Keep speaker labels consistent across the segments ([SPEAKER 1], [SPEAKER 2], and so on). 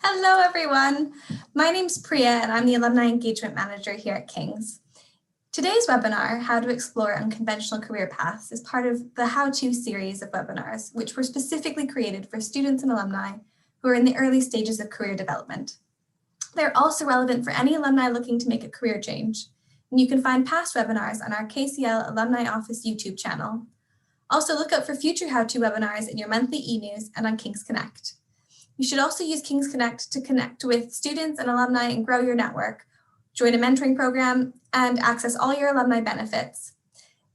[SPEAKER 1] Hello, everyone. My name's Priya, and I'm the Alumni Engagement Manager here at King's. Today's webinar, How to Explore Unconventional Career Paths, is part of the How-To series of webinars, which were specifically created for students and alumni who are in the early stages of career development. They're also relevant for any alumni looking to make a career change, and you can find past webinars on our KCL Alumni Office YouTube channel. Also, look out for future How-To webinars in your monthly e-news and on King's Connect. You should also use King's Connect to connect with students and alumni and grow your network, join a mentoring program, and access all your alumni benefits.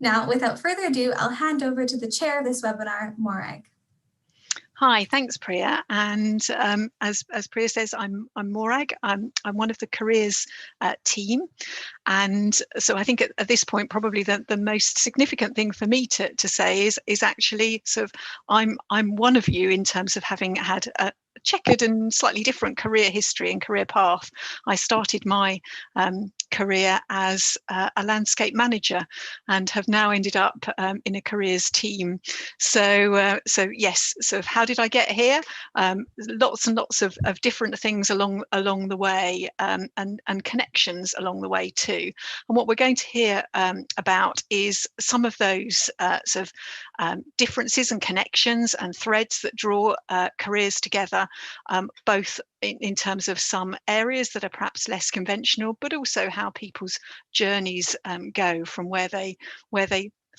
[SPEAKER 1] Now, without further ado, I'll hand over to the chair of this webinar, Morag.
[SPEAKER 2] Hi, thanks, Priya. And as Priya says, I'm Morag. I'm one of the careers team. And so I think at this point, probably the most significant thing for me to say is actually sort of I'm one of you in terms of having had a checkered and slightly different career history and career path. I started my career as a landscape manager and have now ended up in a careers team. So yes, so how did I get here? Lots and lots of different things along the way, and connections along the way too. And what we're going to hear about is some of those sort of differences and connections and threads that draw careers together, both in terms of some areas that are perhaps less conventional, but also how people's journeys go from where they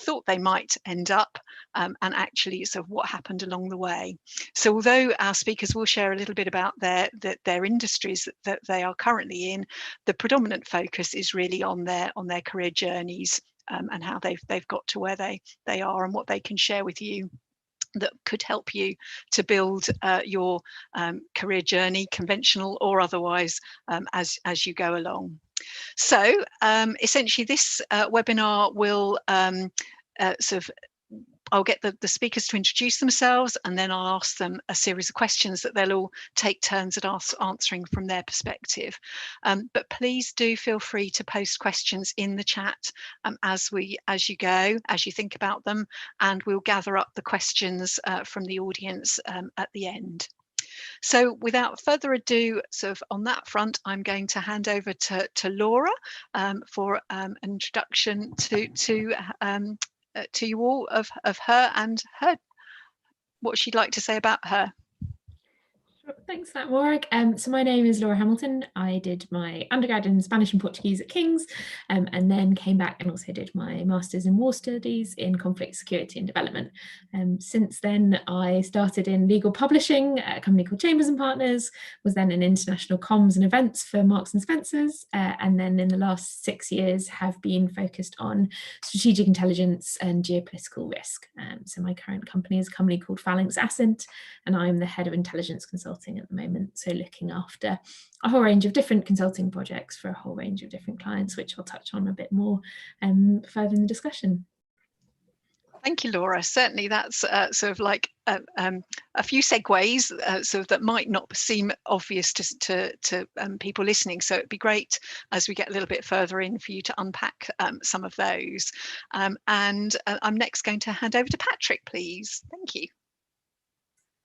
[SPEAKER 2] thought they might end up, and actually sort of what happened along the way. So although our speakers will share a little bit about their industries that they are currently in, the predominant focus is really on their career journeys, and how they've got to where they are and what they can share with you that could help you to build your career journey, conventional or otherwise, as you go along. So essentially this webinar will sort of, I'll get the speakers to introduce themselves, and then I'll ask them a series of questions that they'll all take turns at answering from their perspective. But please do feel free to post questions in the chat as you go, as you think about them, and we'll gather up the questions from the audience at the end. So without further ado, sort of on that front, I'm going to hand over to Laura for an introduction to you all of her and what she'd like to say about her.
[SPEAKER 3] Thanks for that, Morag. So my name is Laura Hamilton. I did my undergrad in Spanish and Portuguese at King's, and then came back and also did my master's in war studies in conflict, security and development. Since then, I started in legal publishing at a company called Chambers and Partners, was then in international comms and events for Marks and Spencer's, and then in the last 6 years have been focused on strategic intelligence and geopolitical risk. So my current company is a company called Phalanx Ascent, and I'm the head of intelligence consulting at the moment, so looking after a whole range of different consulting projects for a whole range of different clients, which I'll touch on a bit more further in the discussion.
[SPEAKER 2] Thank you, Laura. Certainly that's sort of like a few segues sort of that might not seem obvious to people listening. So it'd be great as we get a little bit further in for you to unpack some of those. And I'm next going to hand over to Patrick, please. Thank you.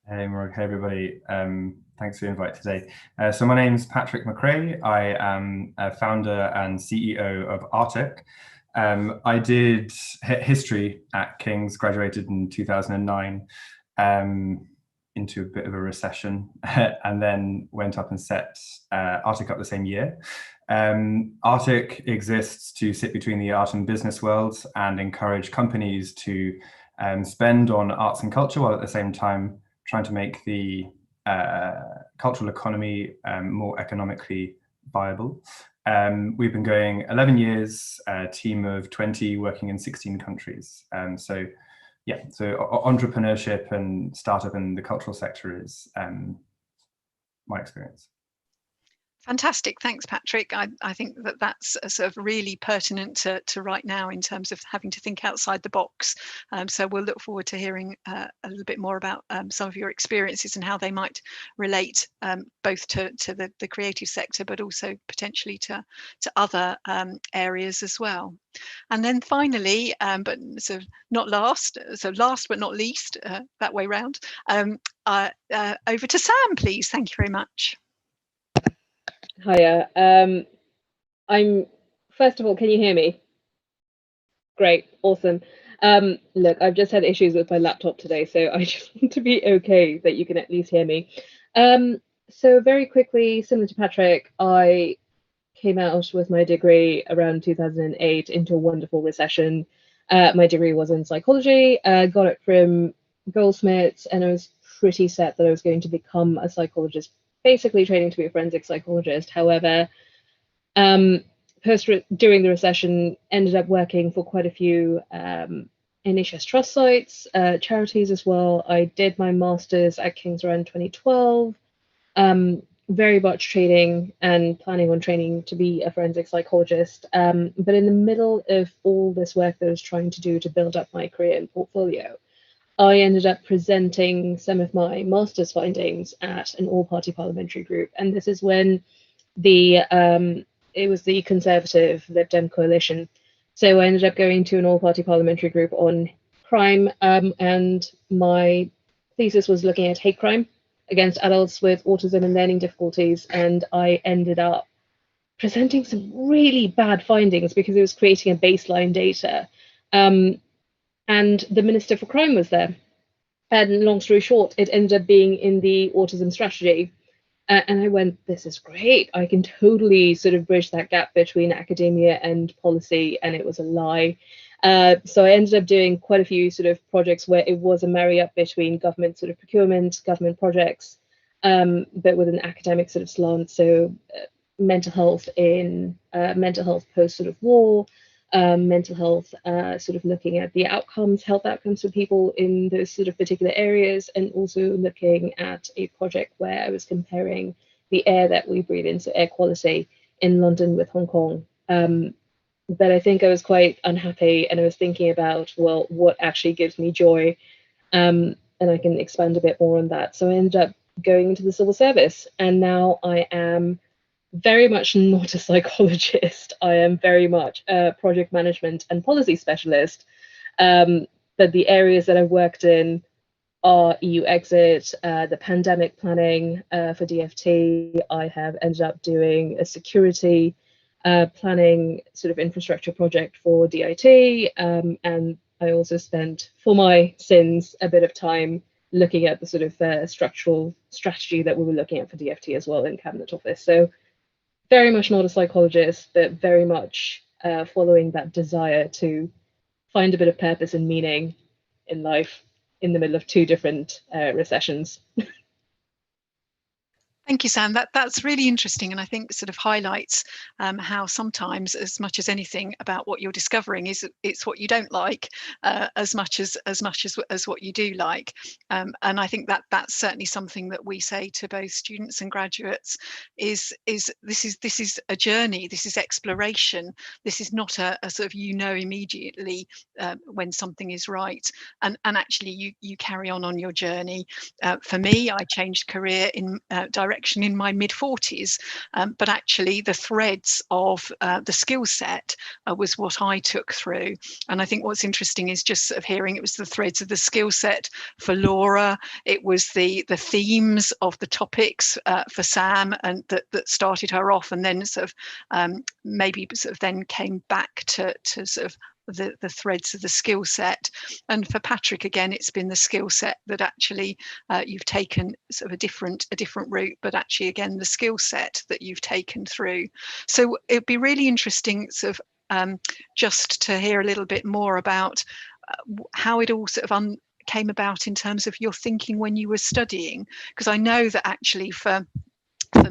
[SPEAKER 4] Hey, Morag. Hey, everybody. Thanks for the invite today. So my name's Patrick McRae. I am a founder and CEO of Arctic. I did history at King's, graduated in 2009 into a bit of a recession, and then went up and set Arctic up the same year. Arctic exists to sit between the art and business worlds and encourage companies to spend on arts and culture while at the same time trying to make the cultural economy more economically viable. We've been going 11 years, a team of 20 working in 16 countries. So entrepreneurship and startup in the cultural sector is my experience.
[SPEAKER 2] Fantastic, thanks, Patrick. I think that's sort of really pertinent to right now in terms of having to think outside the box. So we'll look forward to hearing a little bit more about some of your experiences and how they might relate both to the creative sector, but also potentially to other areas as well. And then finally, but sort of not last, so last but not least, that way round, over to Sam, please. Thank you very much.
[SPEAKER 5] Hiya. First of all, can you hear me? Great, awesome. Look, I've just had issues with my laptop today, so I just want to be okay that you can at least hear me. So very quickly, similar to Patrick, I came out with my degree around 2008 into a wonderful recession. My degree was in psychology, got it from Goldsmiths, and I was pretty set that I was going to become a psychologist, basically training to be a forensic psychologist. However, during the recession, ended up working for quite a few NHS trust sites, charities as well. I did my master's at King's around 2012. Very much training and planning on training to be a forensic psychologist. But in the middle of all this work that I was trying to do to build up my career and portfolio, I ended up presenting some of my master's findings at an all-party parliamentary group. And this is when it was the Conservative Lib Dem coalition. So I ended up going to an all-party parliamentary group on crime, and my thesis was looking at hate crime against adults with autism and learning difficulties, and I ended up presenting some really bad findings because it was creating a baseline data. And the Minister for Crime was there. And long story short, it ended up being in the autism strategy. And I went, this is great. I can totally sort of bridge that gap between academia and policy, and it was a lie. So I ended up doing quite a few sort of projects where it was a marry up between government sort of procurement, government projects, but with an academic sort of slant. So mental health post sort of war, mental health, sort of looking at the outcomes, health outcomes for people in those sort of particular areas, and also looking at a project where I was comparing the air that we breathe in, so air quality in London with Hong Kong. But I think I was quite unhappy, and I was thinking about, well, what actually gives me joy? And I can expand a bit more on that. So I ended up going into the civil service, and now I am very much not a psychologist. I am very much a project management and policy specialist. But the areas that I've worked in are EU exit, the pandemic planning for DFT. I have ended up doing a security planning sort of infrastructure project for DIT. And I also spent, for my sins, a bit of time looking at the sort of structural strategy that we were looking at for DFT as well in Cabinet Office. So very much not a psychologist, but very much following that desire to find a bit of purpose and meaning in life in the middle of two different recessions.
[SPEAKER 2] Thank you, Sam. That's really interesting, and I think sort of highlights how sometimes, as much as anything about what you're discovering, is it's what you don't like as much as what you do like. And I think that's certainly something that we say to both students and graduates is this is a journey. This is exploration. This is not a sort of immediately when something is right, and actually you carry on your journey. For me, I changed career in direction in my mid-40s, but actually the threads of the skill set was what I took through. And I think what's interesting is just sort of hearing it was the threads of the skill set for Laura, it was the themes of the topics for Sam, and that started her off, and then sort of maybe sort of then came back to sort of the threads of the skill set. And for Patrick, again, it's been the skill set that actually you've taken sort of a different route, but actually again the skill set that you've taken through. So it'd be really interesting sort of just to hear a little bit more about how it all sort of came about in terms of your thinking when you were studying, because I know that actually for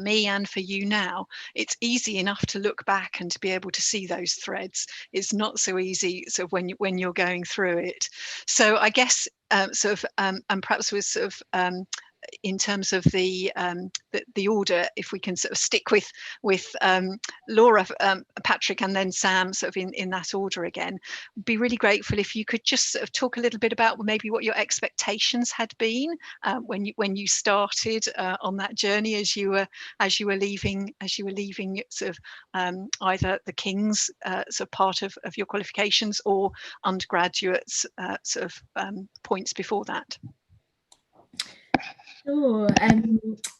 [SPEAKER 2] me and for you now, it's easy enough to look back and to be able to see those threads. It's not so easy sort of when you're going through it. So I guess sort of and perhaps with sort of in terms of the order, if we can sort of stick with Laura, Patrick, and then Sam, sort of in that order again, be really grateful if you could just sort of talk a little bit about maybe what your expectations had been when you started on that journey as you were leaving sort of either the King's sort of part of your qualifications or undergraduates sort of points before that.
[SPEAKER 3] Sure.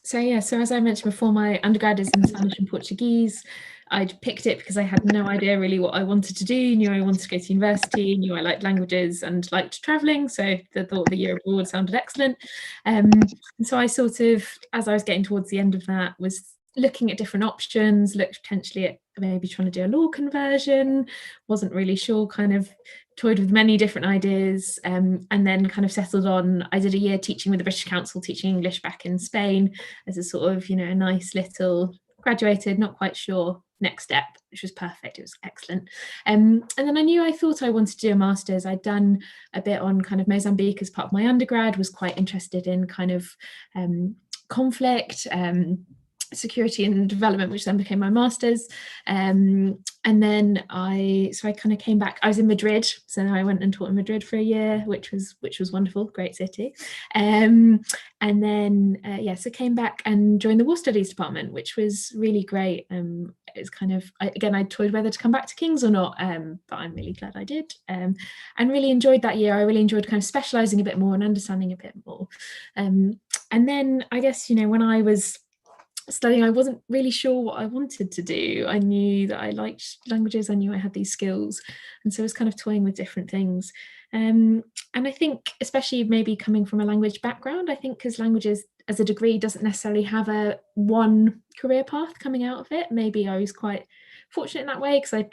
[SPEAKER 3] So as I mentioned before, my undergrad is in Spanish and Portuguese. I'd picked it because I had no idea really what I wanted to do. Knew I wanted to go to university, knew I liked languages and liked traveling. So the thought of the year abroad sounded excellent. And so I sort of, as I was getting towards the end of that, was looking at different options, looked potentially at maybe trying to do a law conversion, wasn't really sure, kind of toyed with many different ideas, and then kind of settled on, I did a year teaching with the British Council, teaching English back in Spain as a sort of, a nice little, graduated, not quite sure, next step, which was perfect. It was excellent. And then I thought I wanted to do a master's. I'd done a bit on kind of Mozambique as part of my undergrad, was quite interested in kind of conflict, security and development, which then became my master's. And then I kind of came back. I was in Madrid, so I went and taught in Madrid for a year, which was wonderful, great city. And then so came back and joined the War Studies department, which was really great. It's kind of, again, I toyed whether to come back to King's or not, but I'm really glad I did, and really enjoyed that year. I really enjoyed kind of specialising a bit more and understanding a bit more. And then I guess, when I was studying, I wasn't really sure what I wanted to do. I knew that I liked languages, I knew I had these skills, and so I was kind of toying with different things. And I think, especially maybe coming from a language background, I think because languages as a degree doesn't necessarily have a one career path coming out of it. Maybe I was quite fortunate in that way because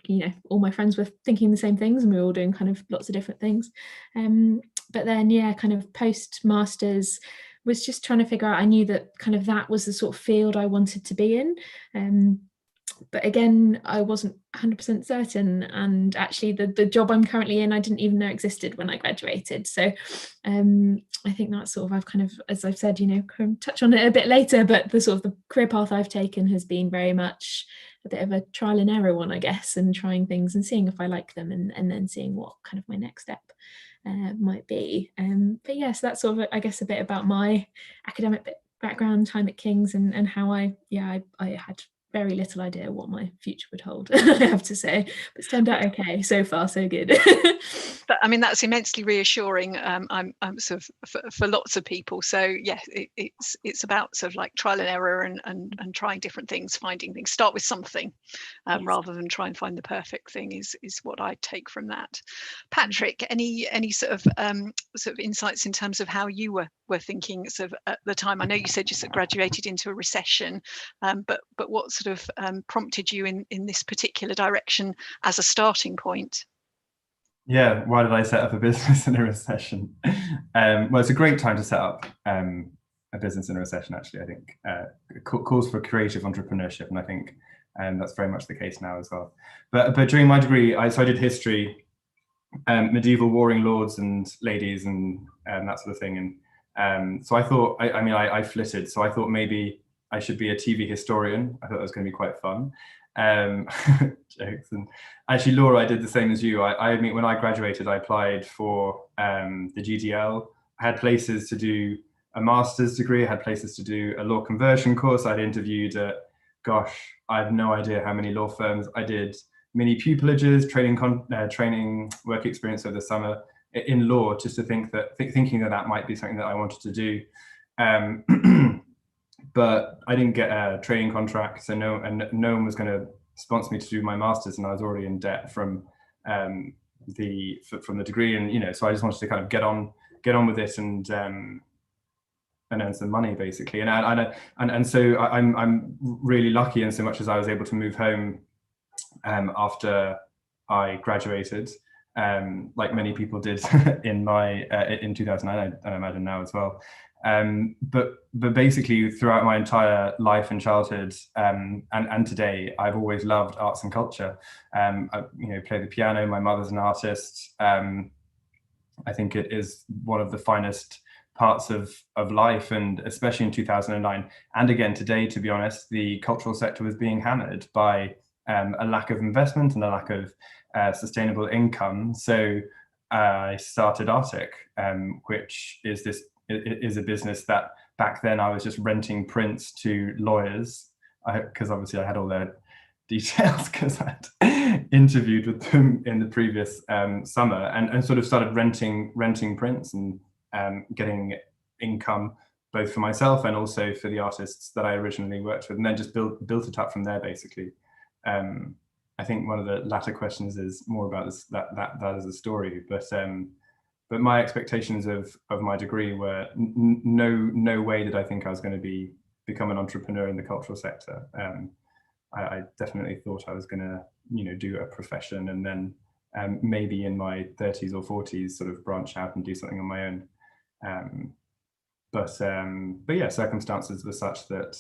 [SPEAKER 3] all my friends were thinking the same things and we were all doing kind of lots of different things. But then, kind of post-masters, was just trying to figure out, I knew that kind of that was the sort of field I wanted to be in. But again, I wasn't 100% certain. And actually the job I'm currently in, I didn't even know existed when I graduated. So I think that's sort of, I've kind of, as I've said, touch on it a bit later, but the sort of the career path I've taken has been very much a bit of a trial and error one, I guess, and trying things and seeing if I like them and then seeing what kind of my next step might be. But yes, that's sort of, I guess, a bit about my academic background, time at King's, and how I had very little idea what my future would hold, I have to say, but it's turned out okay. So far, so good.
[SPEAKER 2] But I mean, that's immensely reassuring. I'm sort of for lots of people. So yeah, it's about sort of like trial and error and trying different things, finding things. Start with something,
[SPEAKER 3] Yes.
[SPEAKER 2] rather than try and find the perfect thing. Is what I take from that. Patrick, any sort of insights in terms of how you were thinking sort of at the time? I know you said you sort of graduated into a recession, but what sort of prompted you in this particular direction as a starting point?
[SPEAKER 4] Yeah, why did I set up a business in a recession? Well, it's a great time to set up a business in a recession, actually. I think it calls for creative entrepreneurship, and I think that's very much the case now as well. But during my degree, I did history, medieval warring lords and ladies, and that sort of thing. And so I thought, I flitted, so I thought maybe I should be a TV historian. I thought that was going to be quite fun. Jokes. And actually, Laura, I did the same as you. I mean, when I graduated, I applied for the GDL. I had places to do a master's degree. I had places to do a law conversion course. I'd interviewed at, I have no idea how many law firms. I did mini pupilages, training work experience over the summer in law, just to thinking that might be something that I wanted to do. But I didn't get a training contract, so no one was going to sponsor me to do my master's, and I was already in debt from the degree, and so I just wanted to kind of get on with it and earn some money, basically. And so I'm really lucky in so much as I was able to move home after I graduated, like many people did in 2009, I imagine now as well. But basically throughout my entire life and childhood and today, I've always loved arts and culture. I play the piano. My mother's an artist. I think it is one of the finest parts of life, and especially in 2009 and again today, to be honest, the cultural sector was being hammered by a lack of investment and a lack of sustainable income. So I started Arctic, which is a business that back then I was just renting prints to lawyers, because obviously I had all their details because I'd interviewed with them in the previous summer, and sort of started renting prints and getting income. both for myself and also for the artists that I originally worked with, and then just built it up from there, basically. I think one of the latter questions is more about this, that as a story, but my expectations of my degree were no way did I think I was going to become an entrepreneur in the cultural sector. I definitely thought I was going to, do a profession and then maybe in my 30s or 40s sort of branch out and do something on my own. But yeah, circumstances were such that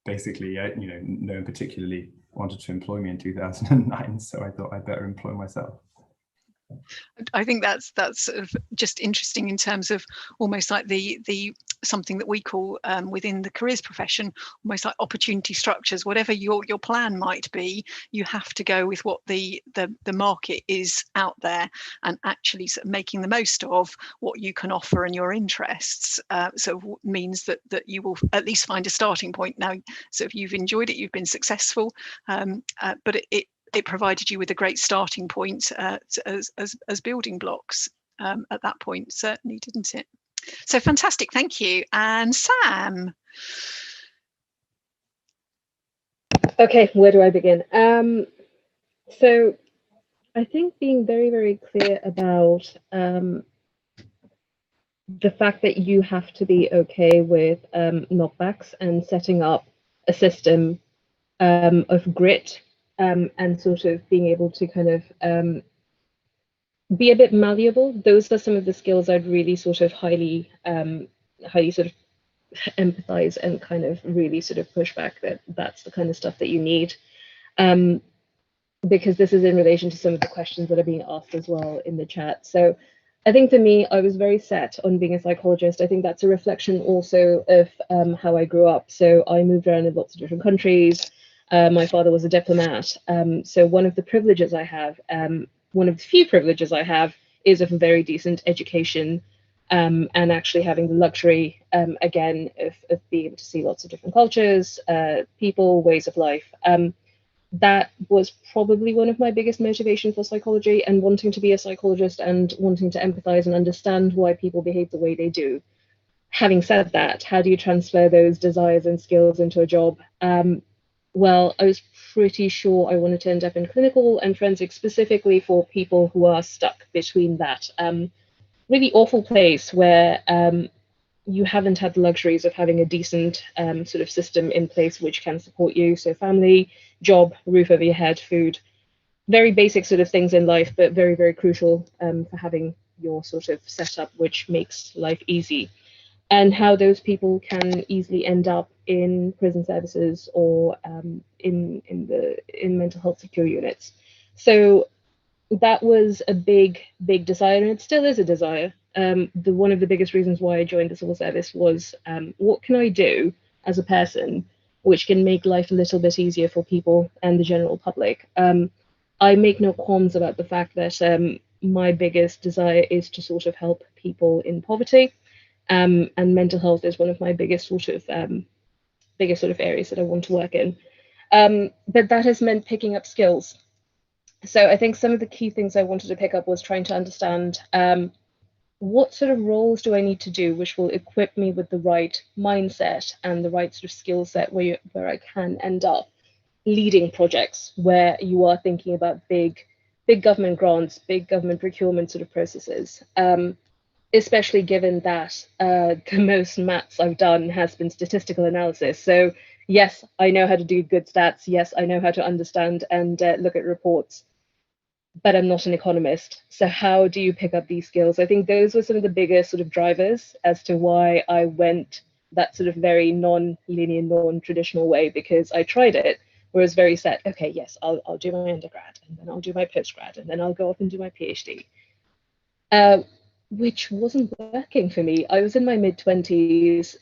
[SPEAKER 4] basically, no one particularly wanted to employ me in 2009, so I thought I'd better employ myself.
[SPEAKER 2] I think that's sort of just interesting in terms of almost like the something that we call within the careers profession, almost like opportunity structures. Whatever your plan might be, you have to go with what the market is out there, and actually sort of making the most of what you can offer and your interests. So means that you will at least find a starting point. Now, so if you've enjoyed it, you've been successful, but it provided you with a great starting point as building blocks at that point, certainly, didn't it? So fantastic, thank you. And Sam?
[SPEAKER 5] Okay, where do I begin? So I think being very, very clear about the fact that you have to be okay with knockbacks and setting up a system of grit and sort of being able to kind of be a bit malleable. Those are some of the skills I'd really sort of highly sort of empathize and kind of really sort of push back that that's the kind of stuff that you need. Because this is in relation to some of the questions that are being asked as well in the chat. So I think for me, I was very set on being a psychologist. I think that's a reflection also of how I grew up. So I moved around in lots of different countries. My father was a diplomat. So one of the privileges I have, one of the few privileges I have, is of a very decent education and actually having the luxury, again, of being able to see lots of different cultures, people, ways of life. That was probably one of my biggest motivations for psychology and wanting to be a psychologist and wanting to empathize and understand why people behave the way they do. Having said that, how do you transfer those desires and skills into a job? Well, I was pretty sure I wanted to end up in clinical and forensic, specifically for people who are stuck between that really awful place where you haven't had the luxuries of having a decent sort of system in place which can support you. So family, job, roof over your head, food, very basic sort of things in life, but very, very crucial for having your sort of setup, which makes life easy. And how those people can easily end up in prison services or in mental health secure units. So that was a big desire, and it still is a desire. One of the biggest reasons why I joined the civil service was what can I do as a person which can make life a little bit easier for people and the general public. I make no qualms about the fact that my biggest desire is to sort of help people in poverty, and mental health is one of my biggest sort of areas that I want to work in. But that has meant picking up skills. So I think some of the key things I wanted to pick up was trying to understand what sort of roles do I need to do which will equip me with the right mindset and the right sort of skill set where I can end up leading projects where you are thinking about big government grants, big government procurement sort of processes, especially given that the most maths I've done has been statistical analysis. So yes, I know how to do good stats. Yes, I know how to understand and look at reports, but I'm not an economist. So how do you pick up these skills? I think those were some of the biggest sort of drivers as to why I went that sort of very non-linear, non-traditional way, because I tried it, whereas very set, okay, yes, I'll do my undergrad, and then I'll do my postgrad, and then I'll go off and do my PhD. Which wasn't working for me. I was in my mid-20s,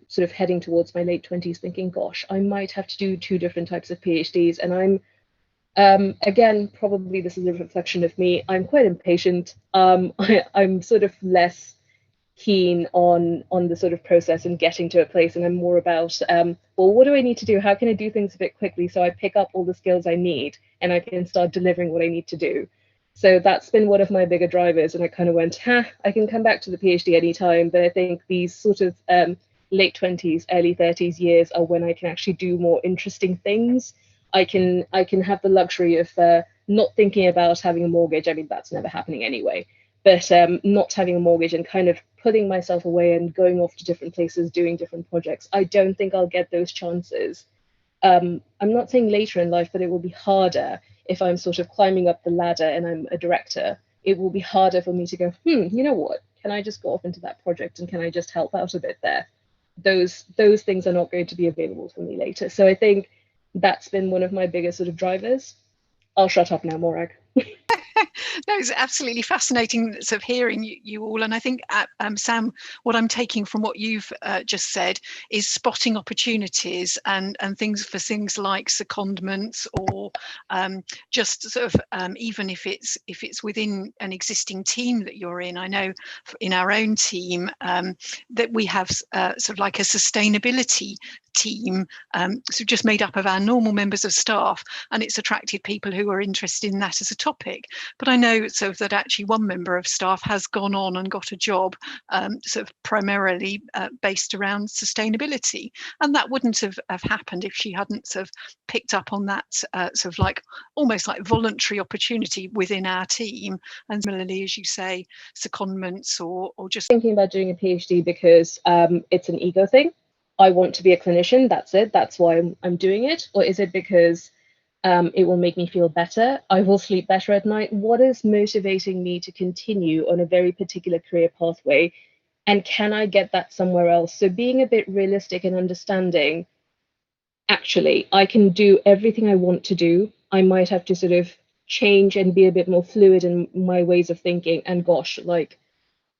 [SPEAKER 5] sort of heading towards my late 20s, thinking, gosh, I might have to do 2 different types of PhDs. And I'm, again, probably this is a reflection of me, I'm quite impatient. I'm sort of less keen on the sort of process and getting to a place, and I'm more about, well, what do I need to do? How can I do things a bit quickly so I pick up all the skills I need and I can start delivering what I need to do? So that's been one of my bigger drivers. And I kind of went, I can come back to the PhD anytime. But I think these sort of late 20s, early 30s years are when I can actually do more interesting things. I can have the luxury of not thinking about having a mortgage. I mean, that's never happening anyway. But not having a mortgage and kind of putting myself away and going off to different places, doing different projects. I don't think I'll get those chances. I'm not saying later in life, but it will be harder if I'm sort of climbing up the ladder and I'm a director. It will be harder for me to go, you know what? Can I just go off into that project and can I just help out a bit there? Those things are not going to be available for me later. So I think that's been one of my biggest sort of drivers. I'll shut up now, Morag.
[SPEAKER 2] No, it's absolutely fascinating sort of hearing you all. And I think, Sam, what I'm taking from what you've just said is spotting opportunities and things like secondments or just sort of even if it's within an existing team that you're in. I know in our own team that we have sort of like a sustainability team, so just made up of our normal members of staff, and it's attracted people who are interested in that as a topic. But I know sort of that actually one member of staff has gone on and got a job sort of primarily based around sustainability, and that wouldn't have happened if she hadn't sort of picked up on that sort of like almost like voluntary opportunity within our team. And similarly, as you say, secondments or just
[SPEAKER 5] thinking about doing a PhD because it's an ego thing. I want to be a clinician, that's it, that's why I'm doing it? Or is it because it will make me feel better, I will sleep better at night? What is motivating me to continue on a very particular career pathway? And can I get that somewhere else? So being a bit realistic and understanding, actually, I can do everything I want to do. I might have to sort of change and be a bit more fluid in my ways of thinking. And gosh, like,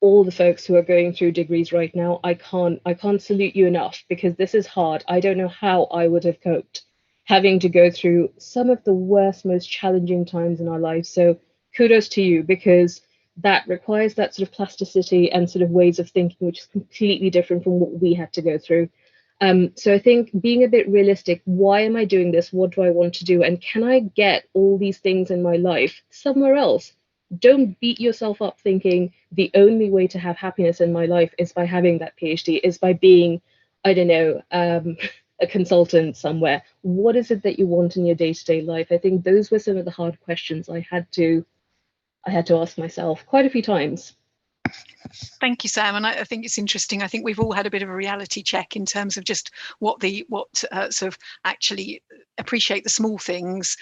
[SPEAKER 5] all the folks who are going through degrees right now, I can't salute you enough, because this is hard. I don't know how I would have coped having to go through some of the worst, most challenging times in our lives. So kudos to you, because that requires that sort of plasticity and sort of ways of thinking, which is completely different from what we had to go through. So I think being a bit realistic, why am I doing this? What do I want to do? And can I get all these things in my life somewhere else? Don't beat yourself up thinking the only way to have happiness in my life is by having that PhD, is by being, I don't know, a consultant somewhere. What is it that you want in your day-to-day life? I think those were some of the hard questions I had to ask myself quite a few times.
[SPEAKER 2] Thank you, Sam. And I think it's interesting. I think we've all had a bit of a reality check in terms of just what sort of actually appreciate the small things.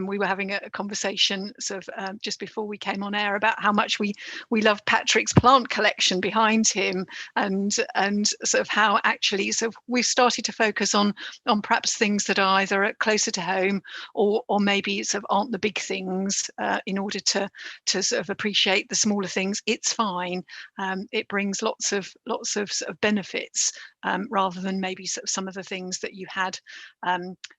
[SPEAKER 2] We were having a conversation sort of just before we came on air about how much we love Patrick's plant collection behind him, and sort of how actually so we've started to focus on perhaps things that are either closer to home or maybe sort of aren't the big things in order to sort of appreciate the smaller things. It's fine. It brings lots of sort of benefits rather than maybe sort of some of the things that you had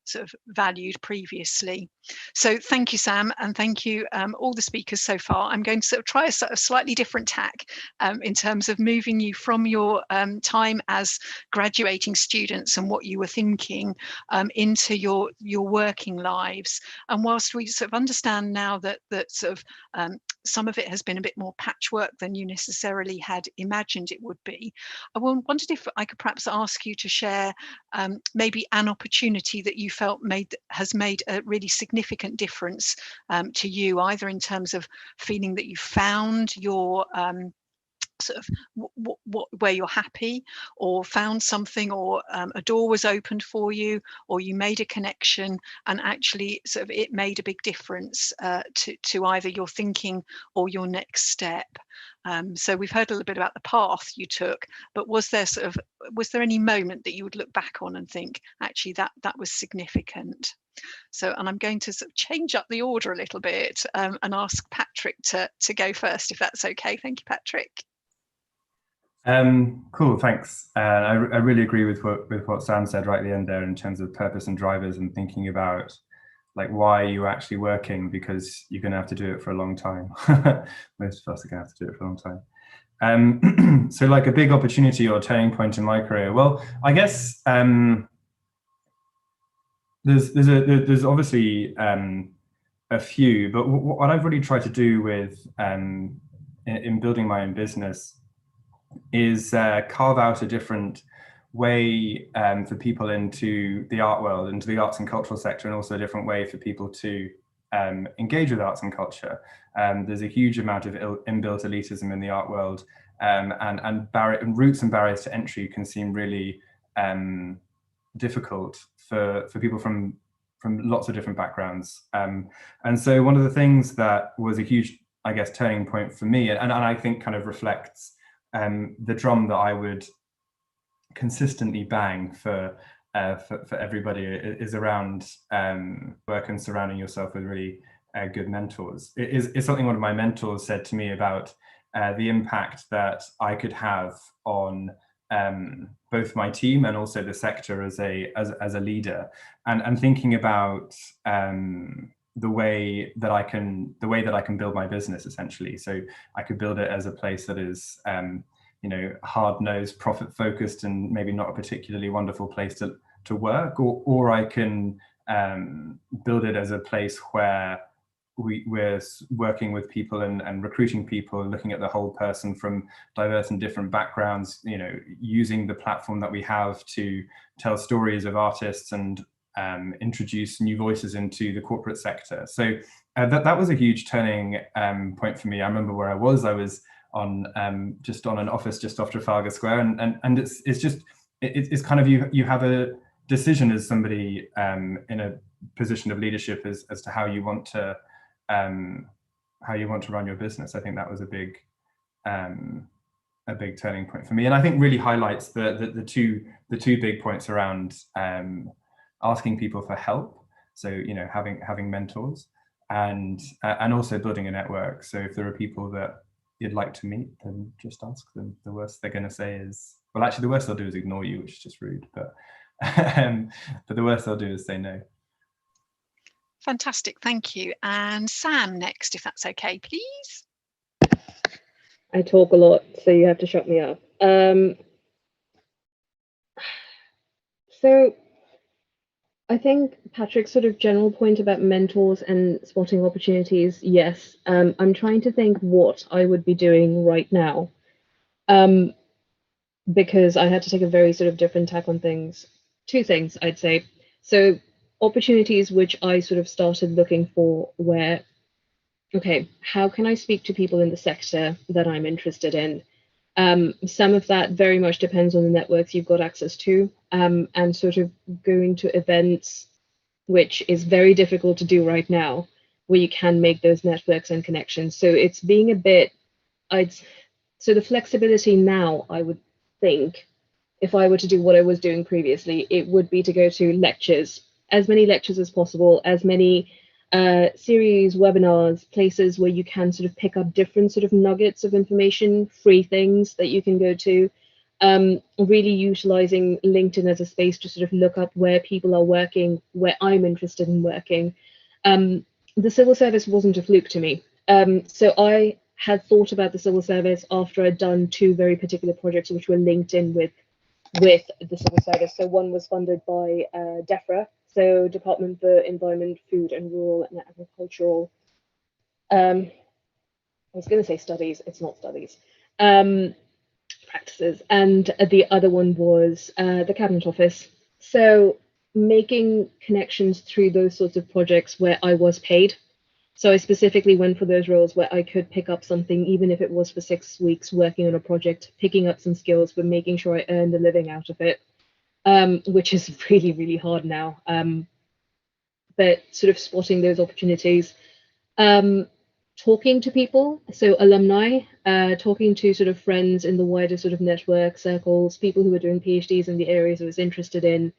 [SPEAKER 2] sort of valued previously. So thank you, Sam, and thank you all the speakers so far. I'm going to sort of try a sort of slightly different tack in terms of moving you from your time as graduating students and what you were thinking into your working lives. And whilst we sort of understand now that sort of some of it has been a bit more patchwork than you necessarily had imagined it would be, I wondered if I could perhaps ask you to share maybe an opportunity that you felt has made a really significant difference to you, either in terms of feeling that you found your sort of where you're happy, or found something, or a door was opened for you, or you made a connection and actually sort of it made a big difference to either your thinking or your next step. So we've heard a little bit about the path you took, but was there any moment that you would look back on and think actually that was significant? So, and I'm going to sort of change up the order a little bit and ask Patrick to go first, if that's okay. Thank you, Patrick.
[SPEAKER 4] Cool, thanks. I really agree with what Sam said right at the end there in terms of purpose and drivers, and thinking about like why you're actually working, because you're going to have to do it for a long time. Most of us are going to have to do it for a long time. So like a big opportunity or turning point in my career. Well, I guess there's obviously a few, but what I've really tried to do with in building my own business is carve out a different way for people into the art world, into the arts and cultural sector, and also a different way for people to engage with arts and culture. There's a huge amount of inbuilt elitism in the art world, and routes and barriers to entry can seem really difficult for people from lots of different backgrounds. And so one of the things that was a huge, I guess, turning point for me, and I think kind of reflects the drum that I would consistently bang for everybody, is around work and surrounding yourself with really good mentors. It's something one of my mentors said to me about the impact that I could have on both my team and also the sector as a leader, and thinking about the way that I can build my business, essentially. So I could build it as a place that is hard-nosed, profit-focused, and maybe not a particularly wonderful place to work, or I can build it as a place where we're working with people and recruiting people, looking at the whole person from diverse and different backgrounds, using the platform that we have to tell stories of artists and introduce new voices into the corporate sector. So that was a huge turning point for me. I remember where I was on just on an office just off Trafalgar Square, and it's kind of you have a decision as somebody in a position of leadership as to how you want to run your business. I think that was a big turning point for me, and I think really highlights the two big points around asking people for help. So having mentors, and also building a network. So if there are people that you'd like to meet, then just ask them. The worst they're going to say is, well, actually, the worst they'll do is ignore you, which is just rude. But the worst they'll do is say no.
[SPEAKER 2] Fantastic, thank you. And Sam next, if that's okay, please.
[SPEAKER 5] I talk a lot, so you have to shut me up. So I think Patrick's sort of general point about mentors and spotting opportunities, yes. I'm trying to think what I would be doing right now, because I had to take a very sort of different tack on things. Two things, I'd say. So opportunities which I sort of started looking for were, okay, how can I speak to people in the sector that I'm interested in? Some of that very much depends on the networks you've got access to, and sort of going to events, which is very difficult to do right now, where you can make those networks and connections. So it's being a bit, so the flexibility now, I would think, if I were to do what I was doing previously, it would be to go to lectures, as many lectures as possible, as many series, webinars, places where you can sort of pick up different sort of nuggets of information, free things that you can go to, really utilizing LinkedIn as a space to sort of look up where people are working, where I'm interested in working. The civil service wasn't a fluke to me. So I had thought about the civil service after I'd done two very particular projects which were linked in with the civil service. So one was funded by DEFRA, so Department for Environment, Food and Rural and Agricultural, I was going to say studies, it's not studies, practices, and the other one was the Cabinet Office. So making connections through those sorts of projects where I was paid. So I specifically went for those roles where I could pick up something, even if it was for 6 weeks working on a project, picking up some skills, but making sure I earned a living out of it, which is really, really hard now. But sort of spotting those opportunities, talking to people, so alumni, talking to sort of friends in the wider sort of network circles, people who are doing PhDs in the areas I was interested in.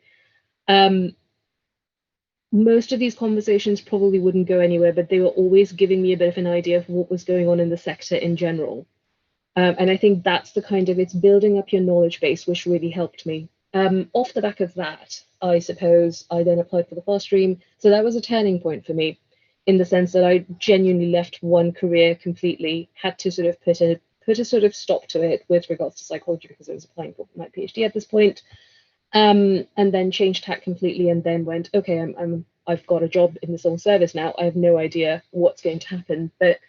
[SPEAKER 5] Most of these conversations probably wouldn't go anywhere, but they were always giving me a bit of an idea of what was going on in the sector in general. And I think that's the kind of, it's building up your knowledge base, which really helped me. Off the back of that, I suppose I then applied for the fast stream. So that was a turning point for me, in the sense that I genuinely left one career completely, had to sort of put a sort of stop to it with regards to psychology, because I was applying for my PhD at this point. And then changed tack completely, and then went, okay, I've got a job in the civil service now. I have no idea what's going to happen. But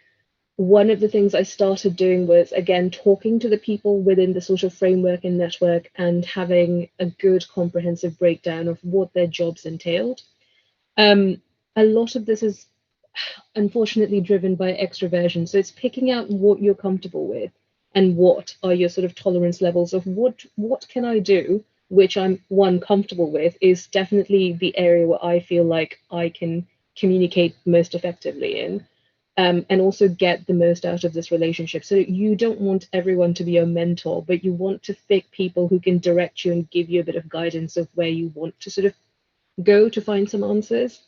[SPEAKER 5] one of the things I started doing was, again, talking to the people within the sort of framework and network and having a good comprehensive breakdown of what their jobs entailed. A lot of this is unfortunately driven by extroversion. So it's picking out what you're comfortable with and what are your sort of tolerance levels of what can I do, which I'm comfortable with, is definitely the area where I feel like I can communicate most effectively in. And also get the most out of this relationship. So you don't want everyone to be your mentor, but you want to pick people who can direct you and give you a bit of guidance of where you want to sort of go to find some answers.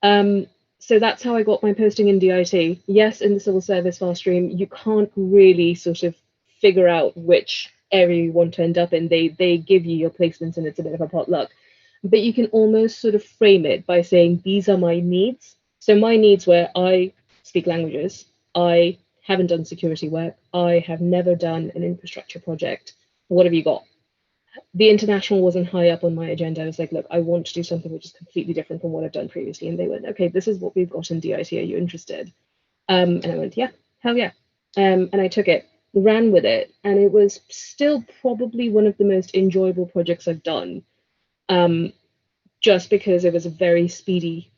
[SPEAKER 5] So that's how I got my posting in DIT. Yes, in the civil service fast stream, you can't really sort of figure out which area you want to end up in. They give you your placements and it's a bit of a potluck. But you can almost sort of frame it by saying, these are my needs. So my needs were, I speak languages, I haven't done security work, I have never done an infrastructure project. What have you got? The international wasn't high up on my agenda. I was like, look, I want to do something which is completely different from what I've done previously. And they went, okay, this is what we've got in DIT. Are you interested? And I went, yeah, hell yeah. And I took it, ran with it. And it was still probably one of the most enjoyable projects I've done, just because it was a very speedy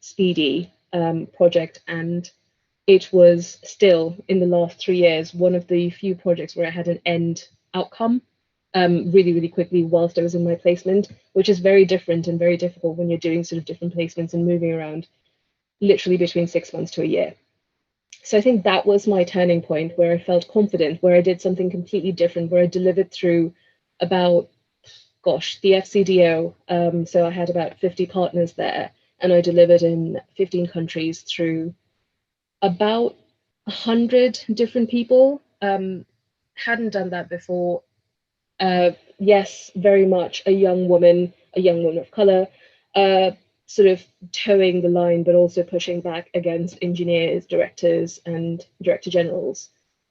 [SPEAKER 5] project. And it was still, in the last 3 years, one of the few projects where I had an end outcome really, really quickly whilst I was in my placement, which is very different and very difficult when you're doing sort of different placements and moving around literally between 6 months to a year. So I think that was my turning point, where I felt confident, where I did something completely different, where I delivered through about, gosh, the FCDO. So I had about 50 partners there, and I delivered in 15 countries through about 100 different people. Hadn't done that before. Yes, very much a young woman of color, sort of towing the line, but also pushing back against engineers, directors, and director generals,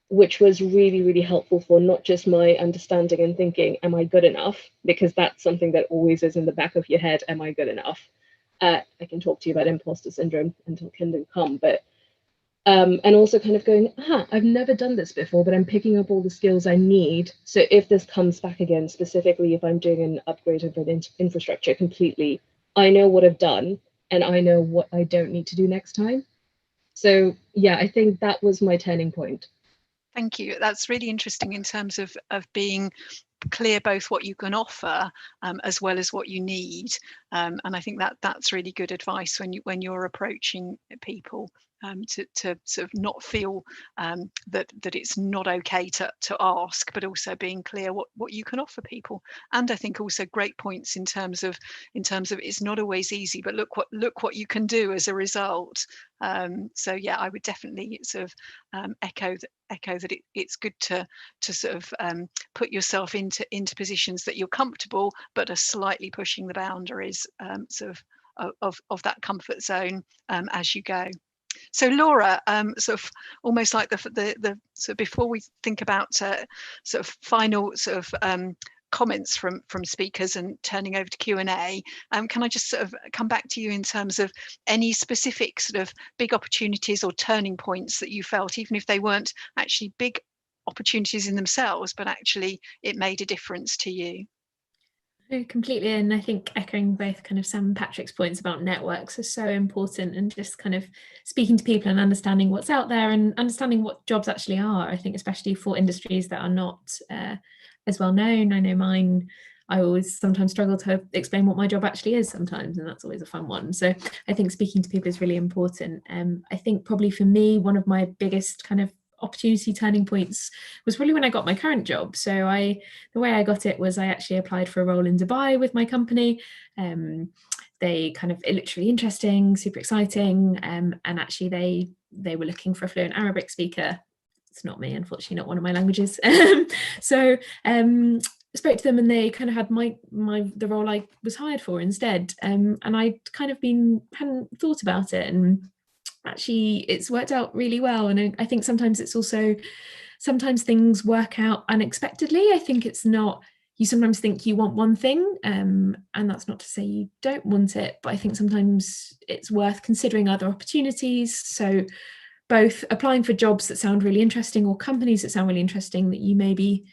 [SPEAKER 5] which was really, really helpful for not just my understanding and thinking, am I good enough? Because that's something that always is in the back of your head, am I good enough? I can talk to you about imposter syndrome until kingdom come, but and also kind of going, I've never done this before, but I'm picking up all the skills I need. So if this comes back again, specifically if I'm doing an upgrade of an infrastructure completely, I know what I've done and I know what I don't need to do next time. So yeah, I think that was my turning point.
[SPEAKER 2] Thank you. That's really interesting in terms of being clear both what you can offer as well as what you need, and I think that's really good advice when you're approaching people, to sort of not feel that it's not okay to ask, but also being clear what you can offer people. And I think also great points in terms of it's not always easy, but look what you can do as a result. So yeah, I would definitely sort of echo that it's good to sort of put yourself into positions that you're comfortable, but are slightly pushing the boundaries sort of that comfort zone as you go. So Laura, sort of almost like the so before we think about sort of final sort of comments from speakers and turning over to Q&A, can I just sort of come back to you in terms of any specific sort of big opportunities or turning points that you felt, even if they weren't actually big opportunities in themselves, but actually it made a difference to you?
[SPEAKER 3] Completely, and I think echoing both kind of Sam and Patrick's points about networks are so important, and just kind of speaking to people and understanding what's out there and understanding what jobs actually are. I think especially for industries that are not as well known. I know mine, I always sometimes struggle to explain what my job actually is sometimes, and that's always a fun one. So I think speaking to people is really important. I think probably for me, one of my biggest kind of opportunity turning points was probably when I got my current job. So the way I got it was I actually applied for a role in Dubai with my company. They kind of, it looked really interesting, super exciting, and actually they were looking for a fluent Arabic speaker. It's not me, unfortunately, not one of my languages. So spoke to them, and they kind of had the role I was hired for instead, and I kind of hadn't thought about it, and actually it's worked out really well. And I think sometimes things work out unexpectedly. I think it's not you sometimes think you want one thing, and that's not to say you don't want it, but I think sometimes it's worth considering other opportunities. So both applying for jobs that sound really interesting or companies that sound really interesting that you maybe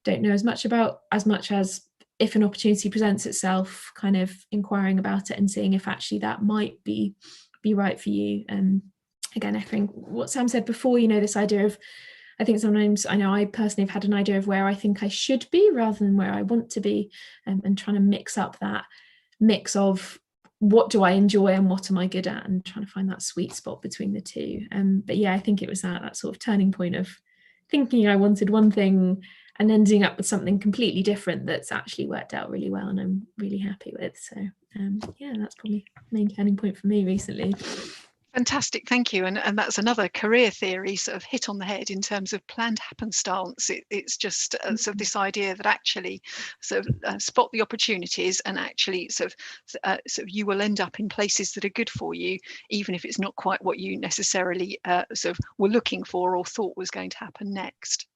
[SPEAKER 3] don't know as much about, as much as if an opportunity presents itself, kind of inquiring about it and seeing if actually that might be right for you. Again, echoing what Sam said before, this idea of, I think sometimes, I know I personally have had an idea of where I think I should be rather than where I want to be, and trying to mix up that mix of what do I enjoy and what am I good at, and trying to find that sweet spot between the two. But yeah, I think it was that sort of turning point of thinking I wanted one thing and ending up with something completely different that's actually worked out really well and I'm really happy with. So yeah, that's probably the main turning point for me recently.
[SPEAKER 2] Fantastic, thank you. And that's another career theory sort of hit on the head in terms of planned happenstance. It's just sort of this idea that actually sort of spot the opportunities and actually sort of you will end up in places that are good for you, even if it's not quite what you necessarily sort of were looking for or thought was going to happen next.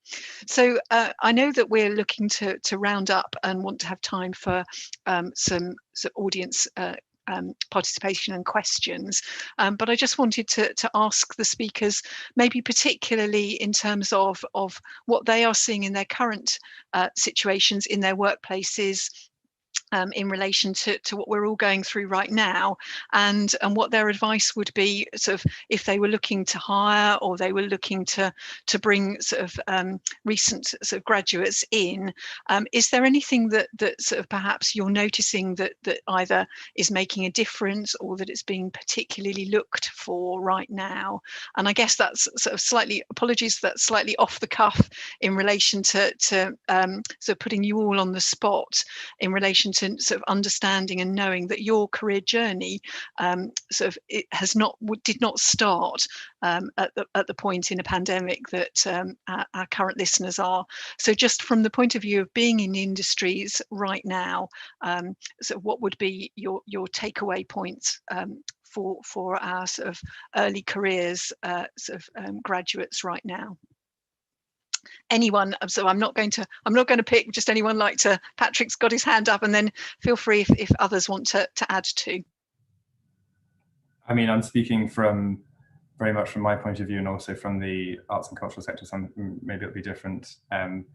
[SPEAKER 2] So I know that we're looking to round up and want to have time for some audience participation and questions, but I just wanted to ask the speakers, maybe particularly in terms of what they are seeing in their current situations in their workplaces, in relation to what we're all going through right now, and what their advice would be, sort of if they were looking to hire or they were looking to bring sort of recent sort of graduates in. Is there anything that sort of perhaps you're noticing that either is making a difference or that it's being particularly looked for right now? And I guess that's sort of slightly, apologies, that's slightly off the cuff in relation to sort of putting you all on the spot in relation to sort of understanding and knowing that your career journey sort of did not start at the point in a pandemic that our current listeners are. So just from the point of view of being in industries right now, so what would be your takeaway points for our sort of early careers graduates right now? Anyone, so I'm not going to pick just anyone. Like to, Patrick's got his hand up, and then feel free if others want to add to.
[SPEAKER 4] I mean, I'm speaking from very much from my point of view and also from the arts and cultural sector. So maybe it'll be different in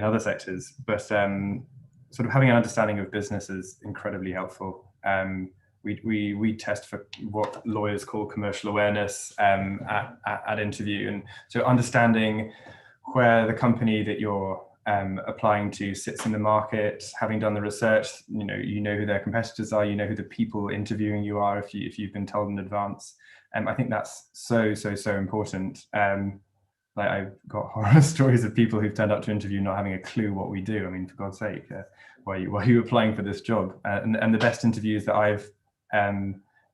[SPEAKER 4] other sectors, but sort of having an understanding of business is incredibly helpful. We test for what lawyers call commercial awareness at interview, and so understanding where the company that you're applying to sits in the market, having done the research, you know who their competitors are, you know who the people interviewing you are if you've been told in advance. I think that's so important. Like, I've got horror stories of people who've turned up to interview not having a clue what we do. I mean, for God's sake, why are you applying for this job? And the best interviews that I've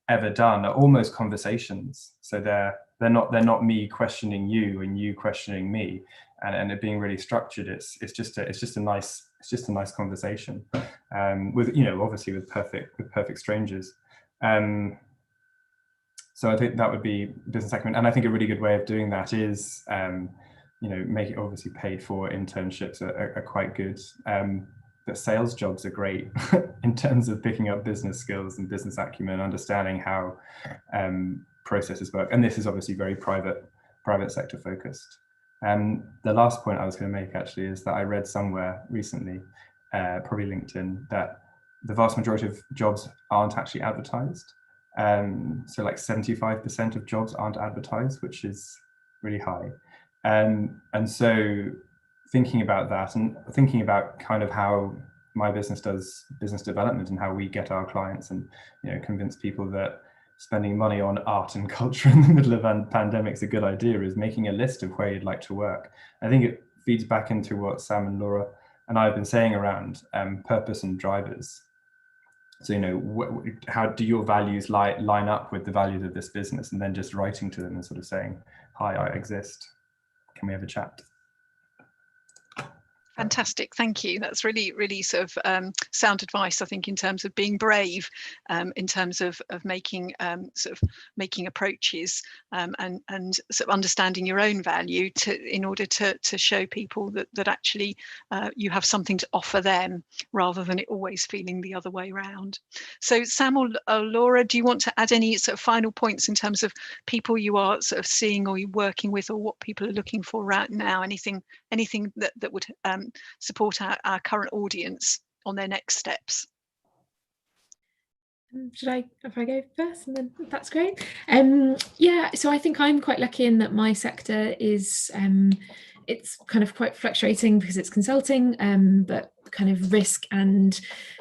[SPEAKER 4] ever done are almost conversations. So they're not me questioning you and you questioning me, and it being really structured. It's just a nice conversation, with obviously with perfect strangers. So I think that would be business acumen, and I think a really good way of doing that is make it obviously paid for. Internships are quite good. But sales jobs are great in terms of picking up business skills and business acumen, understanding how processes work. And this is obviously very private sector focused. The last point I was going to make actually is that I read somewhere recently, probably LinkedIn, that the vast majority of jobs aren't actually advertised. So like 75% of jobs aren't advertised, which is really high. And so thinking about that and thinking about kind of how my business does business development and how we get our clients and convince people that spending money on art and culture in the middle of a pandemic is a good idea, is making a list of where you'd like to work. I think it feeds back into what Sam and Laura and I have been saying around purpose and drivers. So how do your values line up with the values of this business, and then just writing to them and sort of saying, hi, I exist, can we have a chat?
[SPEAKER 2] Fantastic, thank you. That's really, really sort of sound advice, I think, in terms of being brave, in terms of making sort of making approaches, and sort of understanding your own value in order to show people that actually you have something to offer them, rather than it always feeling the other way around. So Sam or Laura, do you want to add any sort of final points in terms of people you are sort of seeing or you're working with, or what people are looking for right now? Anything that would support our current audience on their next steps?
[SPEAKER 3] If I go first, and then that's great. Yeah, so I think I'm quite lucky in that my sector is it's kind of quite fluctuating because it's consulting, but kind of risk and